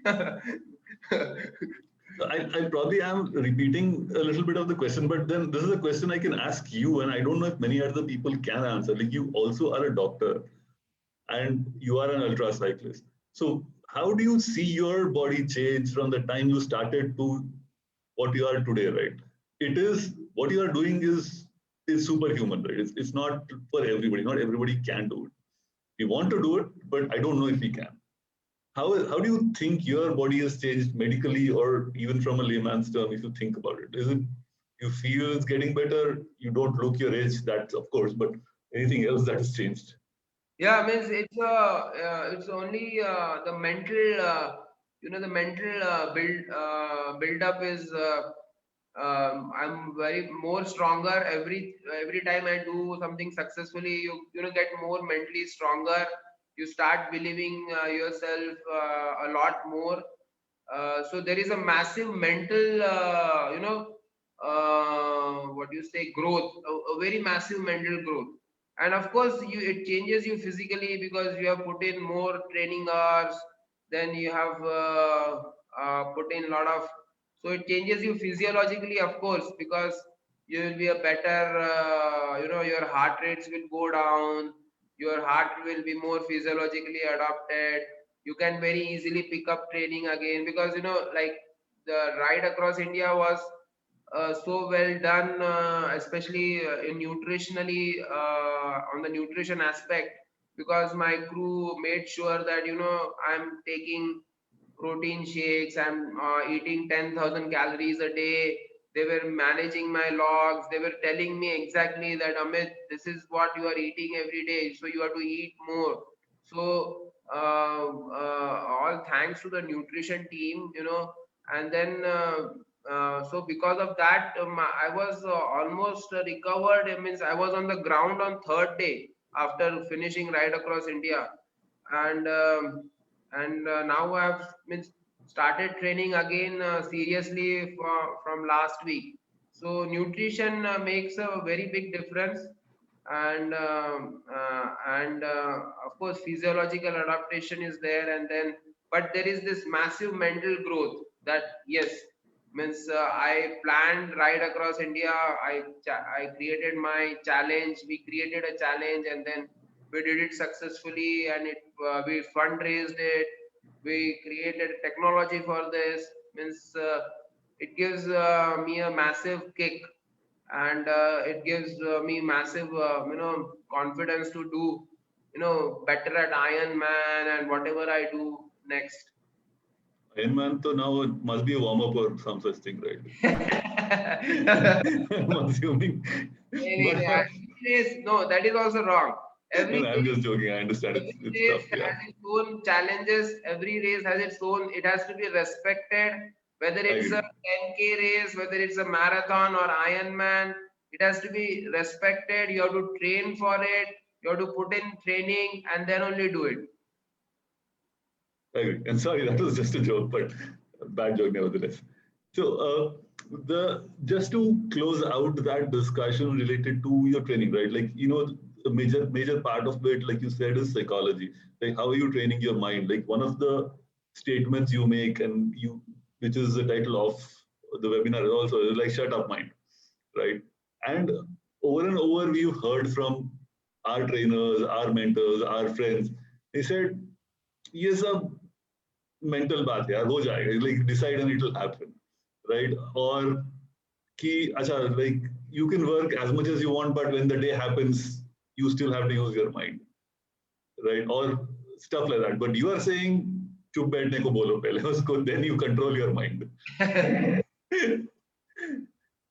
I probably am repeating a little bit of the question, but then this is a question I can ask you, and I don't know if many other people can answer. Like, you also are a doctor and you are an ultra cyclist. So how do you see your body change from the time you started to what you are today, right? It is what you are doing is superhuman, right? It's not for everybody. Not everybody can do it. We want to do it, but I don't know if we can. How do you think your body has changed medically, or even from a layman's term, if you think about it? Is it you feel it's getting better? You don't look your age, that's of course, but anything else that has changed? Yeah, means it's only the mental, the mental build up is. I'm very more stronger every time I do something successfully. You get more mentally stronger. You start believing yourself a lot more. So there is a massive mental, what do you say, growth, a very massive mental growth. And of course, it changes you physically, because you have put in more training hours. Then you have put in a lot of, so it changes you physiologically, of course, because you will be a better, your heart rates will go down, your heart will be more physiologically adapted. You can very easily pick up training again, because like the ride across India was so well done, especially in nutritionally, on the nutrition aspect, because my crew made sure that I'm taking protein shakes, I'm eating 10,000 calories a day. They were managing my logs. They were telling me exactly that, Amit, this is what you are eating every day, so you have to eat more. So all thanks to the nutrition team, and then so because of that, I was almost recovered. It means I was on the ground on third day after finishing ride across India, and now I've means started training again seriously from last week. So nutrition makes a very big difference, and of course physiological adaptation is there, and then but there is this massive mental growth that yes, means I planned ride across India. I created my challenge. We created a challenge, and then we did it successfully, and we fundraised it. We created technology for this. Means it gives me a massive kick, and it gives me massive confidence to do better at Iron Man and whatever I do next. Ironman, so now it must be a warm up or some such thing, right? I'm assuming. But, No, that is also wrong. Every no, I'm just joking. I understand every it's race tough. Yeah. has its own challenges. Every race has its own. It has to be respected. Whether I it's a agree. 10K race, whether it's a marathon or Ironman, it has to be respected. You have to train for it. You have to put in training and then only do it. I agree. And sorry, that was just a joke, but a bad joke nevertheless. So, the just to close out that discussion related to your training, right? Like, the major part of it, like you said, is psychology. Like, how are you training your mind? Like, one of the statements you make, which is the title of the webinar, is also like "Shut up, mind," right? And over, we've heard from our trainers, our mentors, our friends. They said, ये सब mental बात है यार, हो जाएगा, like decide and it will happen, right? Or कि अच्छा, like you can work as much as you want, but when the day happens you still have to use your mind, right? Or stuff like that. But you are saying चुप बैठने को बोलो पहले उसको, then you control your mind.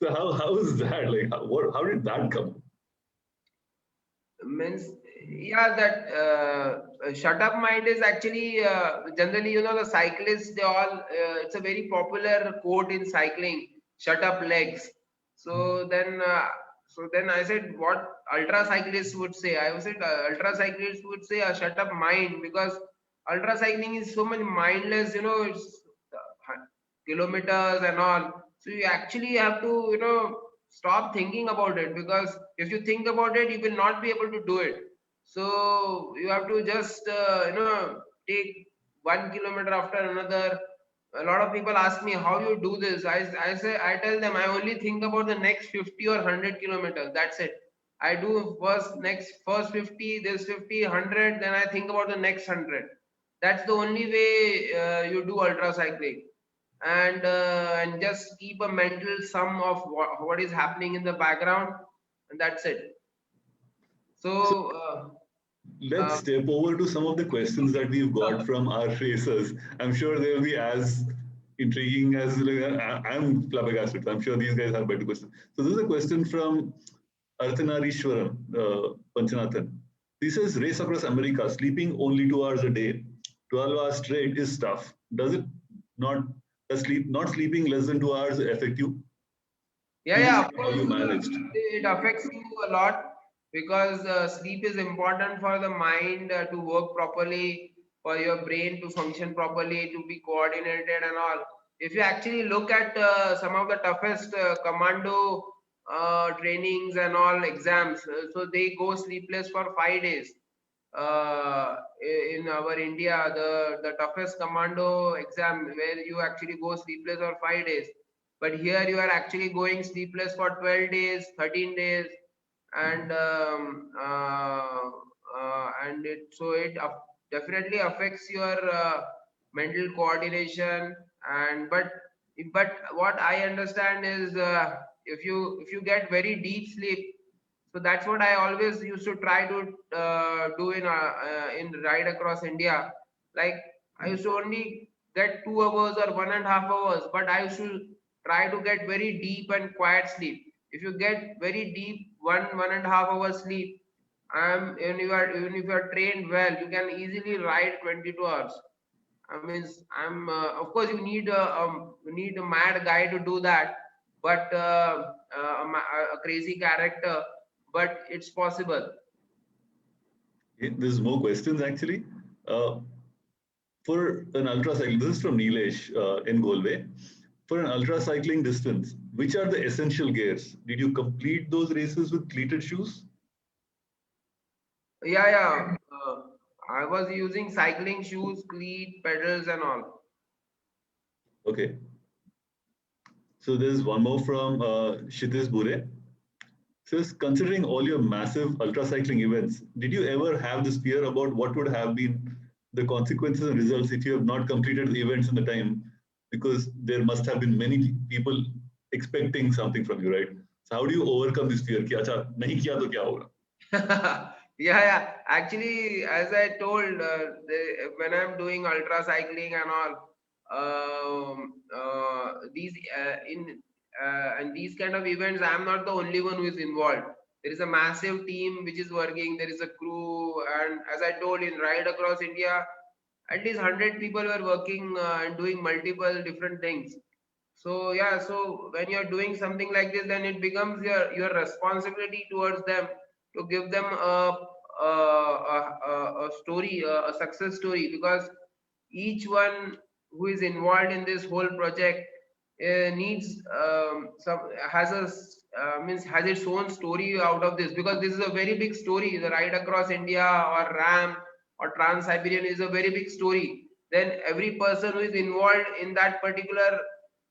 So how is that, like how did that come? Means yeah, that shut up mind is actually generally, the cyclists, they all it's a very popular quote in cycling, shut up legs. So then So then I said, what ultra cyclists would say? I said, ultra cyclists would say, shut up mind, because ultra cycling is so much mindless, it's kilometers and all. So you actually have to, stop thinking about it, because if you think about it, you will not be able to do it. So you have to just, take 1 kilometer after another. A lot of people ask me how you do this. I tell them I only think about the next 50 or 100 kilometers. That's it. I do first 50, this 50, 100, then I think about the next 100. That's the only way you do ultra cycling, and just keep a mental sum of what is happening in the background, and that's it. So So let's step over to some of the questions that we've got from our racers. I'm sure they'll be as intriguing as I'm flabbergasted. I'm sure these guys have better questions. So this is a question from Arthanarishwaram Panchanathan. He says, race across America, sleeping only 2 hours a day, 12 hours straight is tough. Does it not, not sleeping less than 2 hours affect you? yeah, of How course, you managed? it affects you a lot, because sleep is important for the mind to work properly, for your brain to function properly, to be coordinated and all. If you actually look at some of the toughest commando trainings and all exams, so they go sleepless for 5 days. In our India, the toughest commando exam, where you actually go sleepless for 5 days. But here you are actually going sleepless for 12 days, 13 days, and it definitely affects your mental coordination. And but what I understand is, if you get very deep sleep, so that's what I always used to try to do in ride across India. Like, I used to only get 2 hours or 1.5 hours, but I used to try to get very deep and quiet sleep. If you get very deep 1.5 hours sleep, even if you are trained well, you can easily ride 22 hours. I mean, of course you need a mad guy to do that, but a crazy character, but it's possible. There's more questions actually. Uh, for an ultra cycling, this is from Nilesh in Galway. For an ultra cycling distance, which are the essential gears? Did you complete those races with cleated shoes? Yeah. I was using cycling shoes, cleat, pedals, and all. Okay. So there's one more from Kshitiz Bure. Says, considering all your massive ultra cycling events, did you ever have this fear about what would have been the consequences and results if you have not completed the events in the time? Because there must have been many people expecting something from you, right? So how do you overcome this fear? Ki, acha, nahi kiya to kya hoga? Yeah. Actually, as I told, when I'm doing ultra cycling and all, these in and these kind of events, I'm not the only one who is involved. There is a massive team which is working. There is a crew, and as I told, in Ride Across India, at least 100 people were working and doing multiple different things. So yeah, so when you're doing something like this, then it becomes your responsibility towards them to give them a story, a success story, because each one who is involved in this whole project needs some has a means has its own story out of this, because this is a very big story. The Ride Across India or RAM or Trans Siberian is a very big story. Then every person who is involved in that particular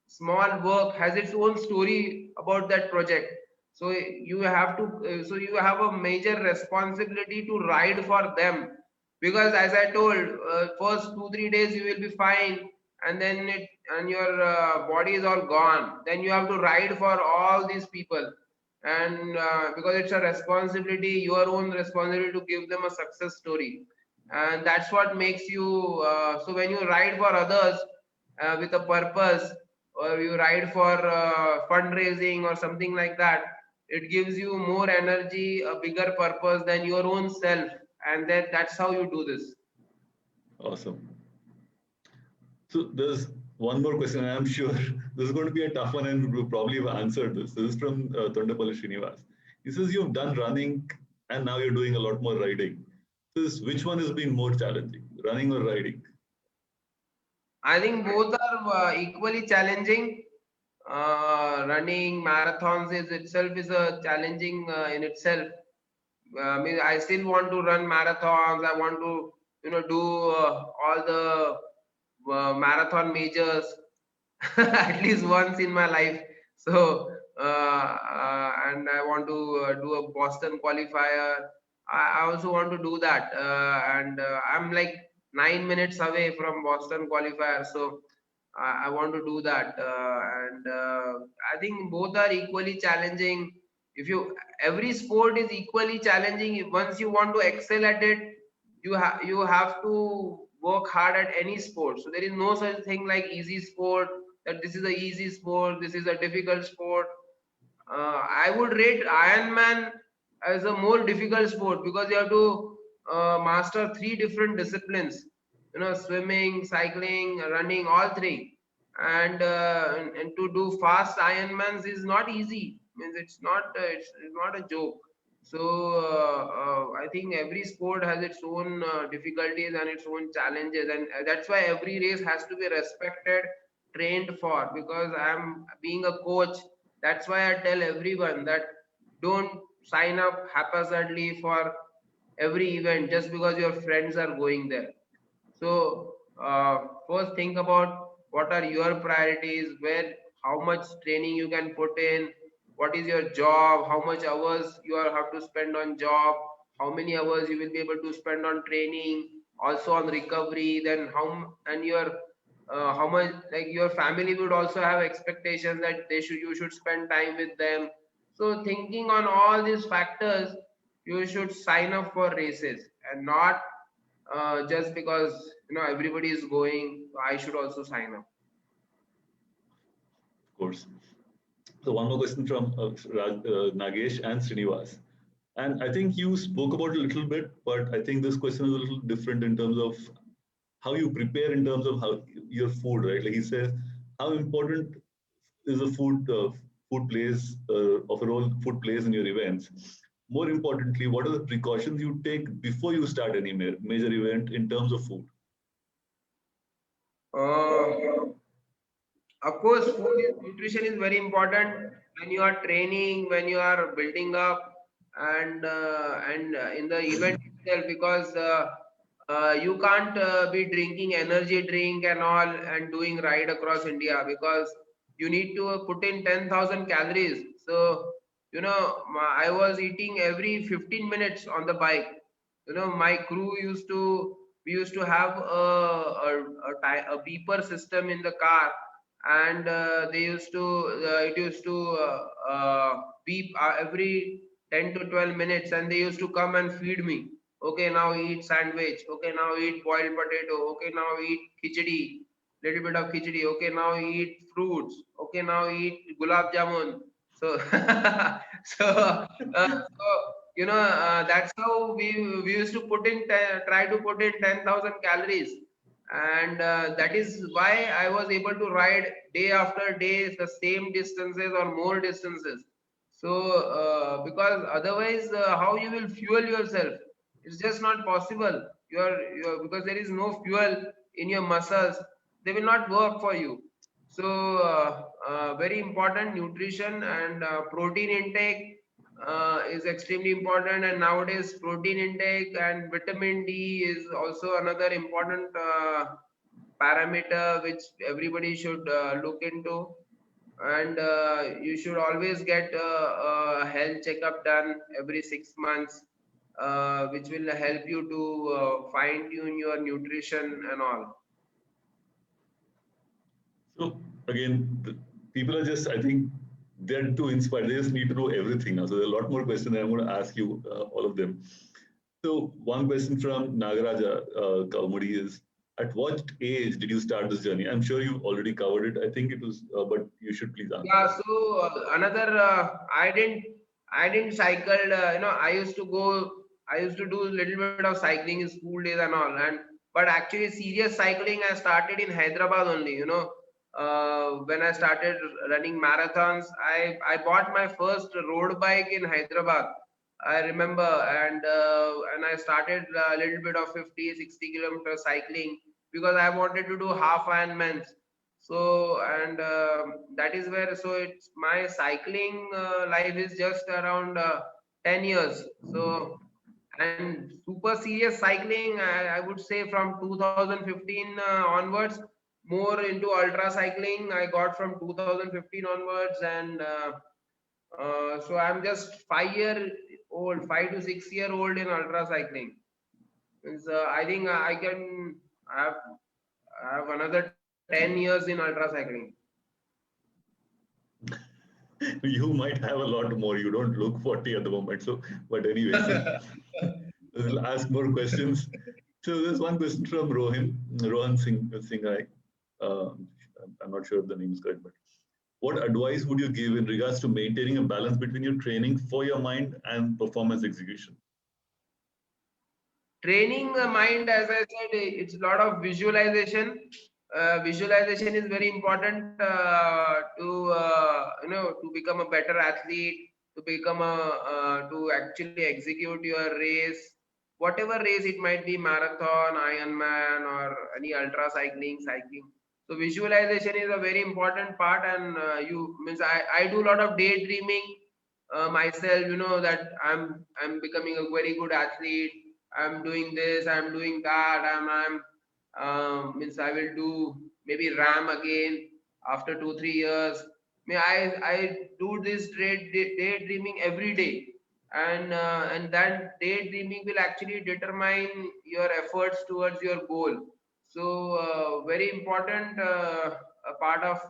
small work has its own story about that project. So you have to so you have a major responsibility to ride for them, because as I told, first 2 3 days you will be fine, and then your body is all gone. Then you have to ride for all these people, and because it's a responsibility, your own responsibility, to give them a success story. And that's what makes you so when you ride for others with a purpose, or you ride for fundraising or something like that, it gives you more energy, a bigger purpose than your own self, and that's how you do this. Awesome. So there's one more question, and I'm sure this is going to be a tough one, and we'll probably have answered this. This is from Thundapalli Srinivas. He says you've done running and now you're doing a lot more riding. Says which one has been more challenging, running or riding? I think both are equally challenging. Running marathons is itself is a challenging in itself. I mean, I still want to run marathons. I want to, do all the marathon majors at least once in my life. So, and I want to do a Boston qualifier. I also want to do that, and I'm like 9 minutes away from Boston qualifier. So, I want to do that, and I think both are equally challenging. If you every sport is equally challenging. Once you want to excel at it, you have to work hard at any sport. So there is no such thing like easy sport, that this is a easy sport, this is a difficult sport. I would rate Ironman as a more difficult sport because you have to master three different disciplines. Swimming, cycling, running, all three. And to do fast Ironmans is not easy. Means it's not a joke. So I think every sport has its own difficulties and its own challenges, and that's why every race has to be respected, trained for. Because I'm being a coach, that's why I tell everyone that don't sign up haphazardly for every event just because your friends are going there. So first think about what are your priorities, where how much training you can put in, what is your job, how much hours you have to spend on job, how many hours you will be able to spend on training, also on recovery, then and your how much, like, your family would also have expectations that you should spend time with them. So thinking on all these factors, you should sign up for races, and not just because everybody is going, I should also sign up. Of course. So one more question from Nagesh and Srinivas. And I think you spoke about it a little bit, but I think this question is a little different in terms of how you prepare in terms of how your food, right? Like he says, how important is the food plays of a role food plays in your events. More importantly, what are the precautions you take before you start any major event in terms of food? uh, of course, nutrition is very important when you are training, when you are building up, and in the event itself, because you can't be drinking energy drink and all and doing ride across India, because you need to put in 10,000 calories. So I was eating every 15 minutes on the bike. My crew used to we used to have a beeper system in the car, and they used to it used to beep every 10 to 12 minutes, and they used to come and feed me. Okay, now eat sandwich. Okay, now eat boiled potato. Okay, now eat khichdi, little bit of khichdi. Okay, now eat fruits. Okay, now eat gulab jamun. So so that's how we used to try to put in 10,000 calories. And that is why I was able to ride day after day the same distances or more distances. So because otherwise, how you will fuel yourself? It's just not possible. Because there is no fuel in your muscles, they will not work for you. So very important, nutrition and protein intake is extremely important. And nowadays protein intake and vitamin D is also another important parameter which everybody should look into. And you should always get a health checkup done every 6 months, which will help you to fine tune your nutrition and all. So again, people are just, I think, they're too inspired. They just need to know everything now. So there are a lot more questions, and I'm going to ask you all of them. So one question from Nagaraja Kaumudi is, at what age did you start this journey? I'm sure you already covered it. I think it was, but you should please answer. Yeah. So another, I didn't cycle. I used to do a little bit of cycling in school days and all. But actually, serious cycling I started in Hyderabad only. when I started running marathons. I bought my first road bike in Hyderabad. I remember, and I started a little bit of 50-60 kilometer cycling because I wanted to do half Ironmans. So and that is where, so it's my cycling life is just around 10 years. So and super serious cycling, I would say from 2015 onwards, more into ultra cycling I got from 2015 onwards. And so I'm just 5 year old, 5 to 6 year old in ultra cycling. Means, I think I can have, have another 10 years in ultra cycling. You might have a lot more. You don't look 40 at the moment. So, but anyway, we'll ask more questions. So there's one question from Rohan Singhai. I'm not sure if the name is correct, but what advice would you give in regards to maintaining a balance between your training for your mind and performance execution? Training the mind, as I said, it's a lot of visualization. Visualization is very important to become a better athlete, to become to actually execute your race, whatever race it might be, marathon, Ironman, or any ultra cycling. So visualization is a very important part, and you means I do a lot of daydreaming myself. You know that I'm becoming a very good athlete. I'm doing this, I'm doing that, I'm means I will do maybe RAM again after 2-3 years. I do this daydreaming every day, and that daydreaming will actually determine your efforts towards your goal. So very important a part of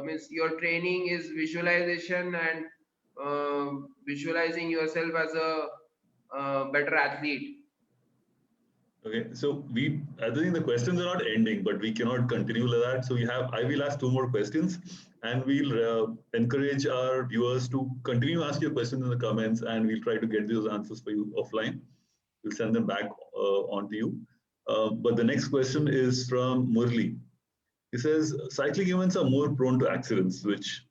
means your training is visualization, and visualizing yourself as a better athlete. Okay, so I think the questions are not ending, but we cannot continue like that. So I will ask two more questions, and we'll encourage our viewers to continue ask your questions in the comments, and we'll try to get those answers for you offline. We'll send them back on to you. But the next question is from Murli. He says cycling events are more prone to accidents, which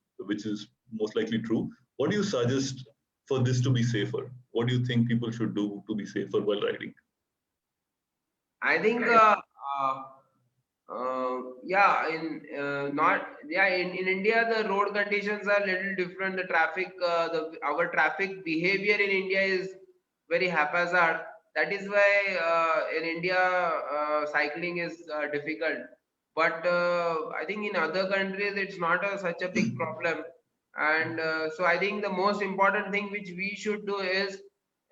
is most likely true. What do you suggest for this to be safer? What do you think people should do to be safer while riding? I think yeah, in India the road conditions are little different. The traffic, our traffic behavior in India is very haphazard. That is why in India cycling is difficult. But I think in other countries it's not such a big problem. And so I think the most important thing which we should do is,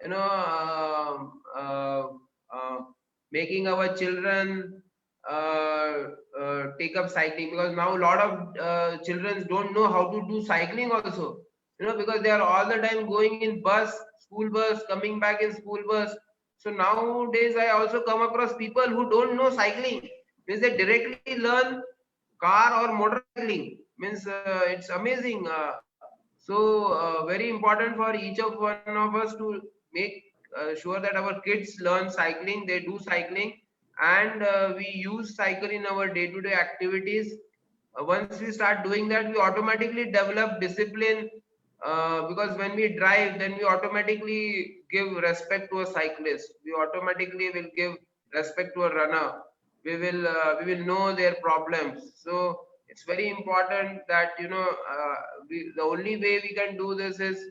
you know, making our children take up cycling, because now a lot of children don't know how to do cycling also, because they are all the time going in bus, school bus, coming back in school bus. So nowadays I also come across people who don't know cycling, means they directly learn car or motorcycling, means it's amazing. So very important for each of one of us to make sure that our kids learn cycling, they do cycling, and we use cycle in our day-to-day activities. Once we start doing that, we automatically develop discipline, because when we drive, then we automatically give respect to a cyclist, we automatically will give respect to a runner, we will know their problems. So it's very important that the only way we can do this is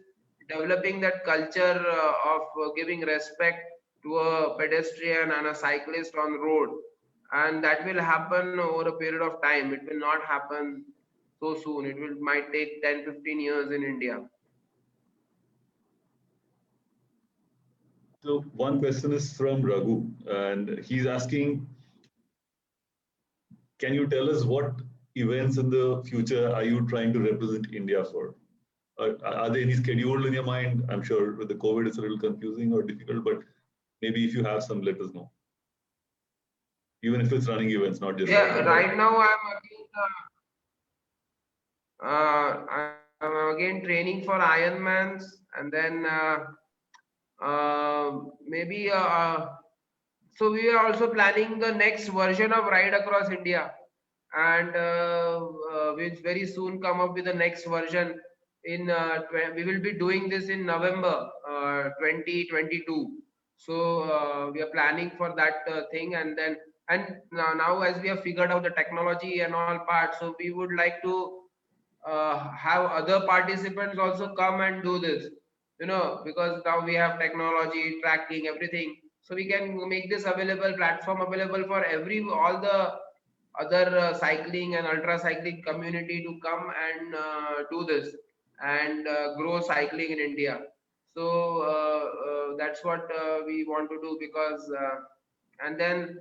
developing that culture of giving respect to a pedestrian and a cyclist on road, and that will happen over a period of time. It will not happen so soon. It will might take 10-15 years in India. So one question is from Raghu, and he's asking, can you tell us what events in the future are you trying to represent India for? Are there any scheduled in your mind? I'm sure with the COVID it's a little confusing or difficult, but maybe if you have some, let us know. Even if it's running events, not just Right now I'm again training for Ironmans, and then maybe so we are also planning the next version of Ride Across India. and we'll very soon come up with the next version. We will be doing this in November 2022. So we are planning for that thing, and then now as we have figured out the technology and all parts, so we would like to have other participants also come and do this, because now we have technology tracking everything, so we can make this available, platform available for all the other cycling and ultra cycling community to come and do this and grow cycling in India. So that's what we want to do, because and then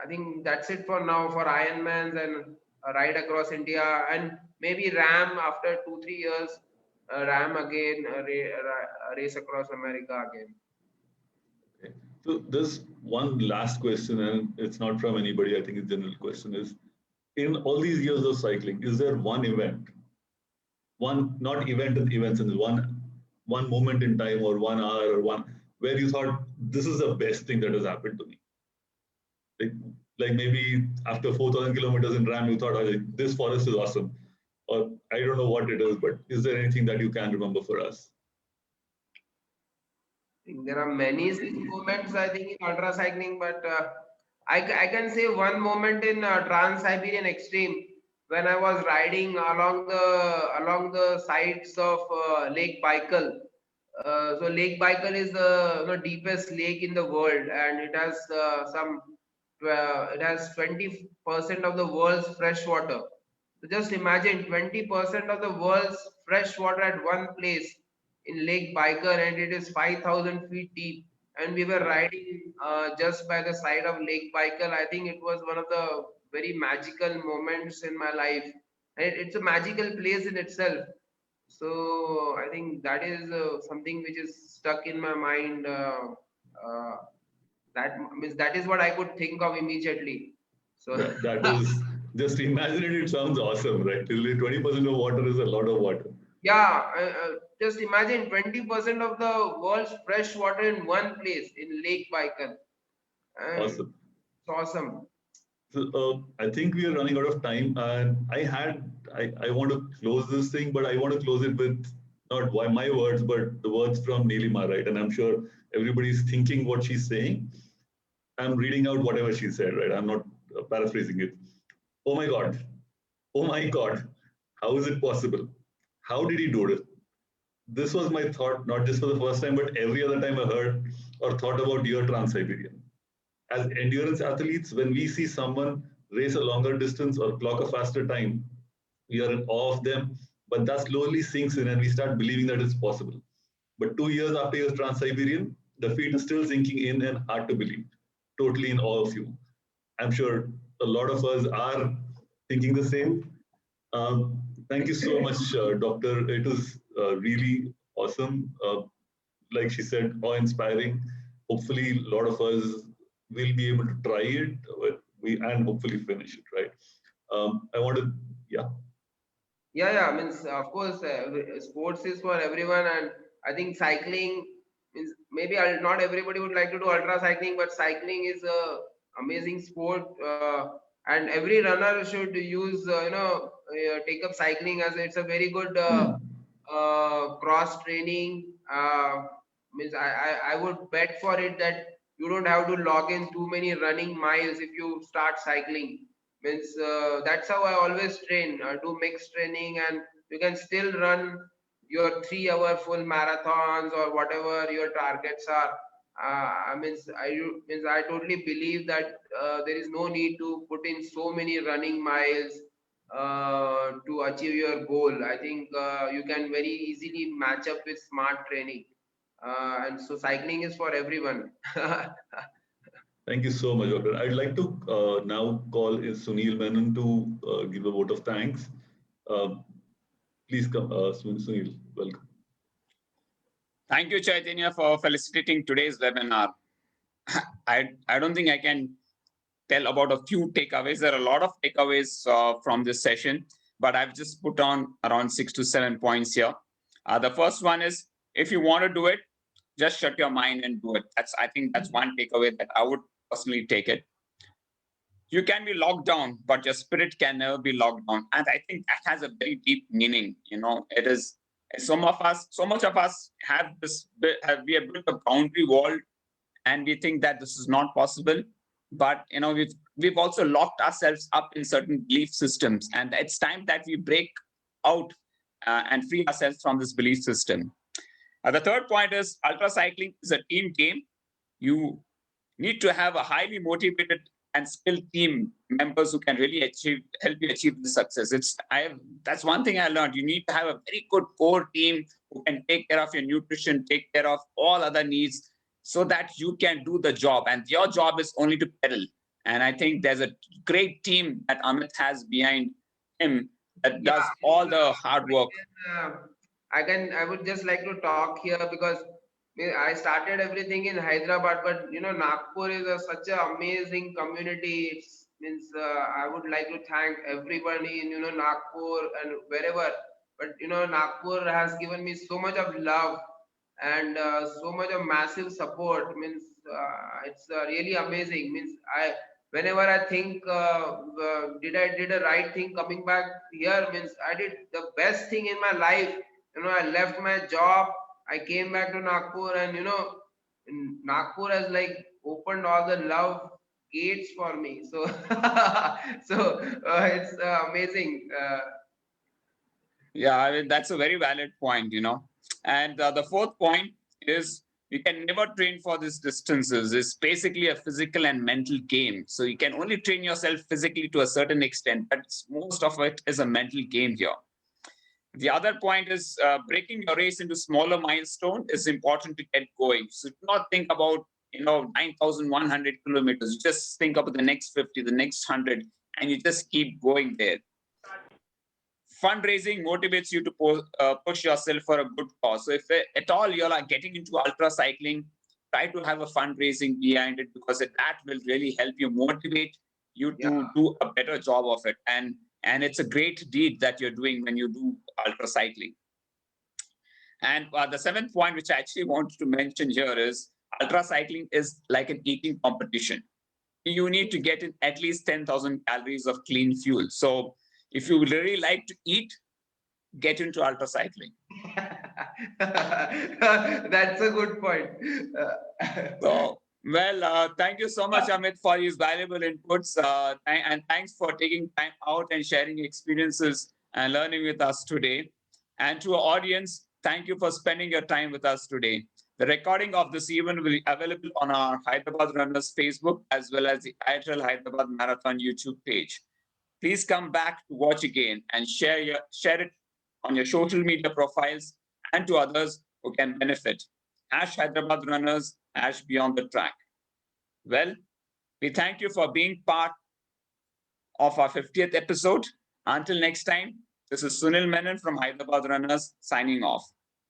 I think that's it for now for Ironmans and a ride across India, and maybe RAM after 2 3 years, RAM again, a race across America again. Okay. So there's one last question, and it's not from anybody. I think it's a general question: is in all these years of cycling, is there one event, one not event and events, and one moment in time or 1 hour or one where you thought this is the best thing that has happened to me? Like, like maybe after 4,000 kilometers in RAM, you thought, oh, like, this forest is awesome. Or I don't know what it is, but is there anything that you can remember for us? There are many such moments, I think, in ultra cycling, but I can say one moment in Trans-Siberian Extreme, when I was riding along the sides of Lake Baikal. So Lake Baikal is the deepest lake in the world, and it has it has 20% of the world's fresh water. So just imagine 20% of the world's fresh water at one place in Lake Baikal, and it is 5,000 feet deep. And we were riding just by the side of Lake Baikal. I think it was one of the very magical moments in my life. And it's a magical place in itself. So I think that is something which is stuck in my mind. Uh, that means that is what I could think of immediately. So That is just imagine it. It sounds awesome, right? 20% of water is a lot of water. yeah, just imagine 20% of the world's fresh water in one place in Lake Baikal. And Awesome. it's awesome. So I think we are running out of time, and I want to close this thing, but I want to close it with not my words, but the words from Neelima, right? And I'm sure everybody's thinking what she's saying. I'm reading out whatever she said, right? I'm not paraphrasing it. Oh my God. Oh my God. How is it possible? How did he do it? This was my thought, not just for the first time, but every other time I heard or thought about your Trans-Siberian. As endurance athletes, when we see someone race a longer distance or clock a faster time, we are in awe of them, but that slowly sinks in and we start believing that it's possible. But 2 years after your Trans-Siberian, the feat is still sinking in and hard to believe. Totally in awe of you. I'm sure a lot of us are thinking the same. Thank you so much, Doctor. It was really awesome. Like she said, awe-inspiring. Hopefully, a lot of us will be able to try it, and hopefully finish it. Right? I want to, yeah. Yeah. Means of course, sports is for everyone, and I think cycling means maybe not everybody would like to do ultra cycling, but cycling is a amazing sport, and every runner should use take up cycling, as it's a very good cross training. Means I would bet for it that you don't have to log in too many running miles if you start cycling. Means that's how I always train. I do mixed training, and you can still run your 3 hour full marathons or whatever your targets are. I totally believe that there is no need to put in so many running miles to achieve your goal. I think you can very easily match up with smart training, and so cycling is for everyone. Thank you so much, Doctor. I'd like to now call Sunil Menon to give a vote of thanks. Uh, please come, Sunil, welcome. Thank you, Chaitanya, for facilitating today's webinar. I don't think I can tell about a few takeaways. There are a lot of takeaways from this session, but I've just put on around 6 to 7 points here. The first one is, if you want to do it, just shut your mind and do it. I think that's one takeaway that I would personally take it. You can be locked down, but your spirit can never be locked down. And I think that has a very deep meaning. It is so much of us have we have built a boundary wall, and we think that this is not possible. But we've also locked ourselves up in certain belief systems, and it's time that we break out and free ourselves from this belief system. The third point is ultra cycling is a team game. You need to have a highly motivated and skilled team members who can really help you achieve the success. That's one thing I learned. You need to have a very good core team who can take care of your nutrition, take care of all other needs, so that you can do the job. And your job is only to pedal. And I think there's a great team that Amit has behind him that does all the hard work. I would just like to talk here because I started everything in Hyderabad, but Nagpur is such an amazing community. I would like to thank everybody in Nagpur and wherever. But Nagpur has given me so much of love and so much of massive support. It's really amazing. Whenever I think did I did a right thing coming back here, I did the best thing in my life. I left my job, I came back to Nagpur, and Nagpur has like opened all the love gates for me. So it's amazing. Yeah, I mean, that's a very valid point. And the fourth point is you can never train for these distances. It's basically a physical and mental game. So you can only train yourself physically to a certain extent, but most of it is a mental game here. The other point is breaking your race into smaller milestones is important to get going. So do not think about 9,100 kilometers. You just think about the next 50, the next 100, and you just keep going there. Fundraising motivates you to push yourself for a good cause. So if at all you are getting into ultra cycling, try to have a fundraising behind it, because that will really help you, motivate you to do a better job of it. And it's a great deed that you're doing when you do ultra cycling. And the seventh point, which I actually wanted to mention here, is ultra cycling is like an eating competition. You need to get in at least 10,000 calories of clean fuel. So if you really like to eat, get into ultra cycling. That's a good point. Thank you so much, Amit, for these valuable inputs. And thanks for taking time out and sharing experiences and learning with us today. And to our audience, thank you for spending your time with us today. The recording of this event will be available on our Hyderabad Runners Facebook as well as the IHL Hyderabad Marathon YouTube page. Please come back to watch again and share it on your social media profiles and to others who can benefit. #Hyderabad Runners, #Beyond the Track. Well, we thank you for being part of our 50th episode. Until next time, this is Sunil Menon from Hyderabad Runners signing off.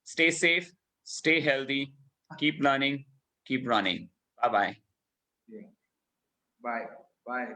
Stay safe, stay healthy, keep learning, keep running. Bye-bye. Bye. Bye.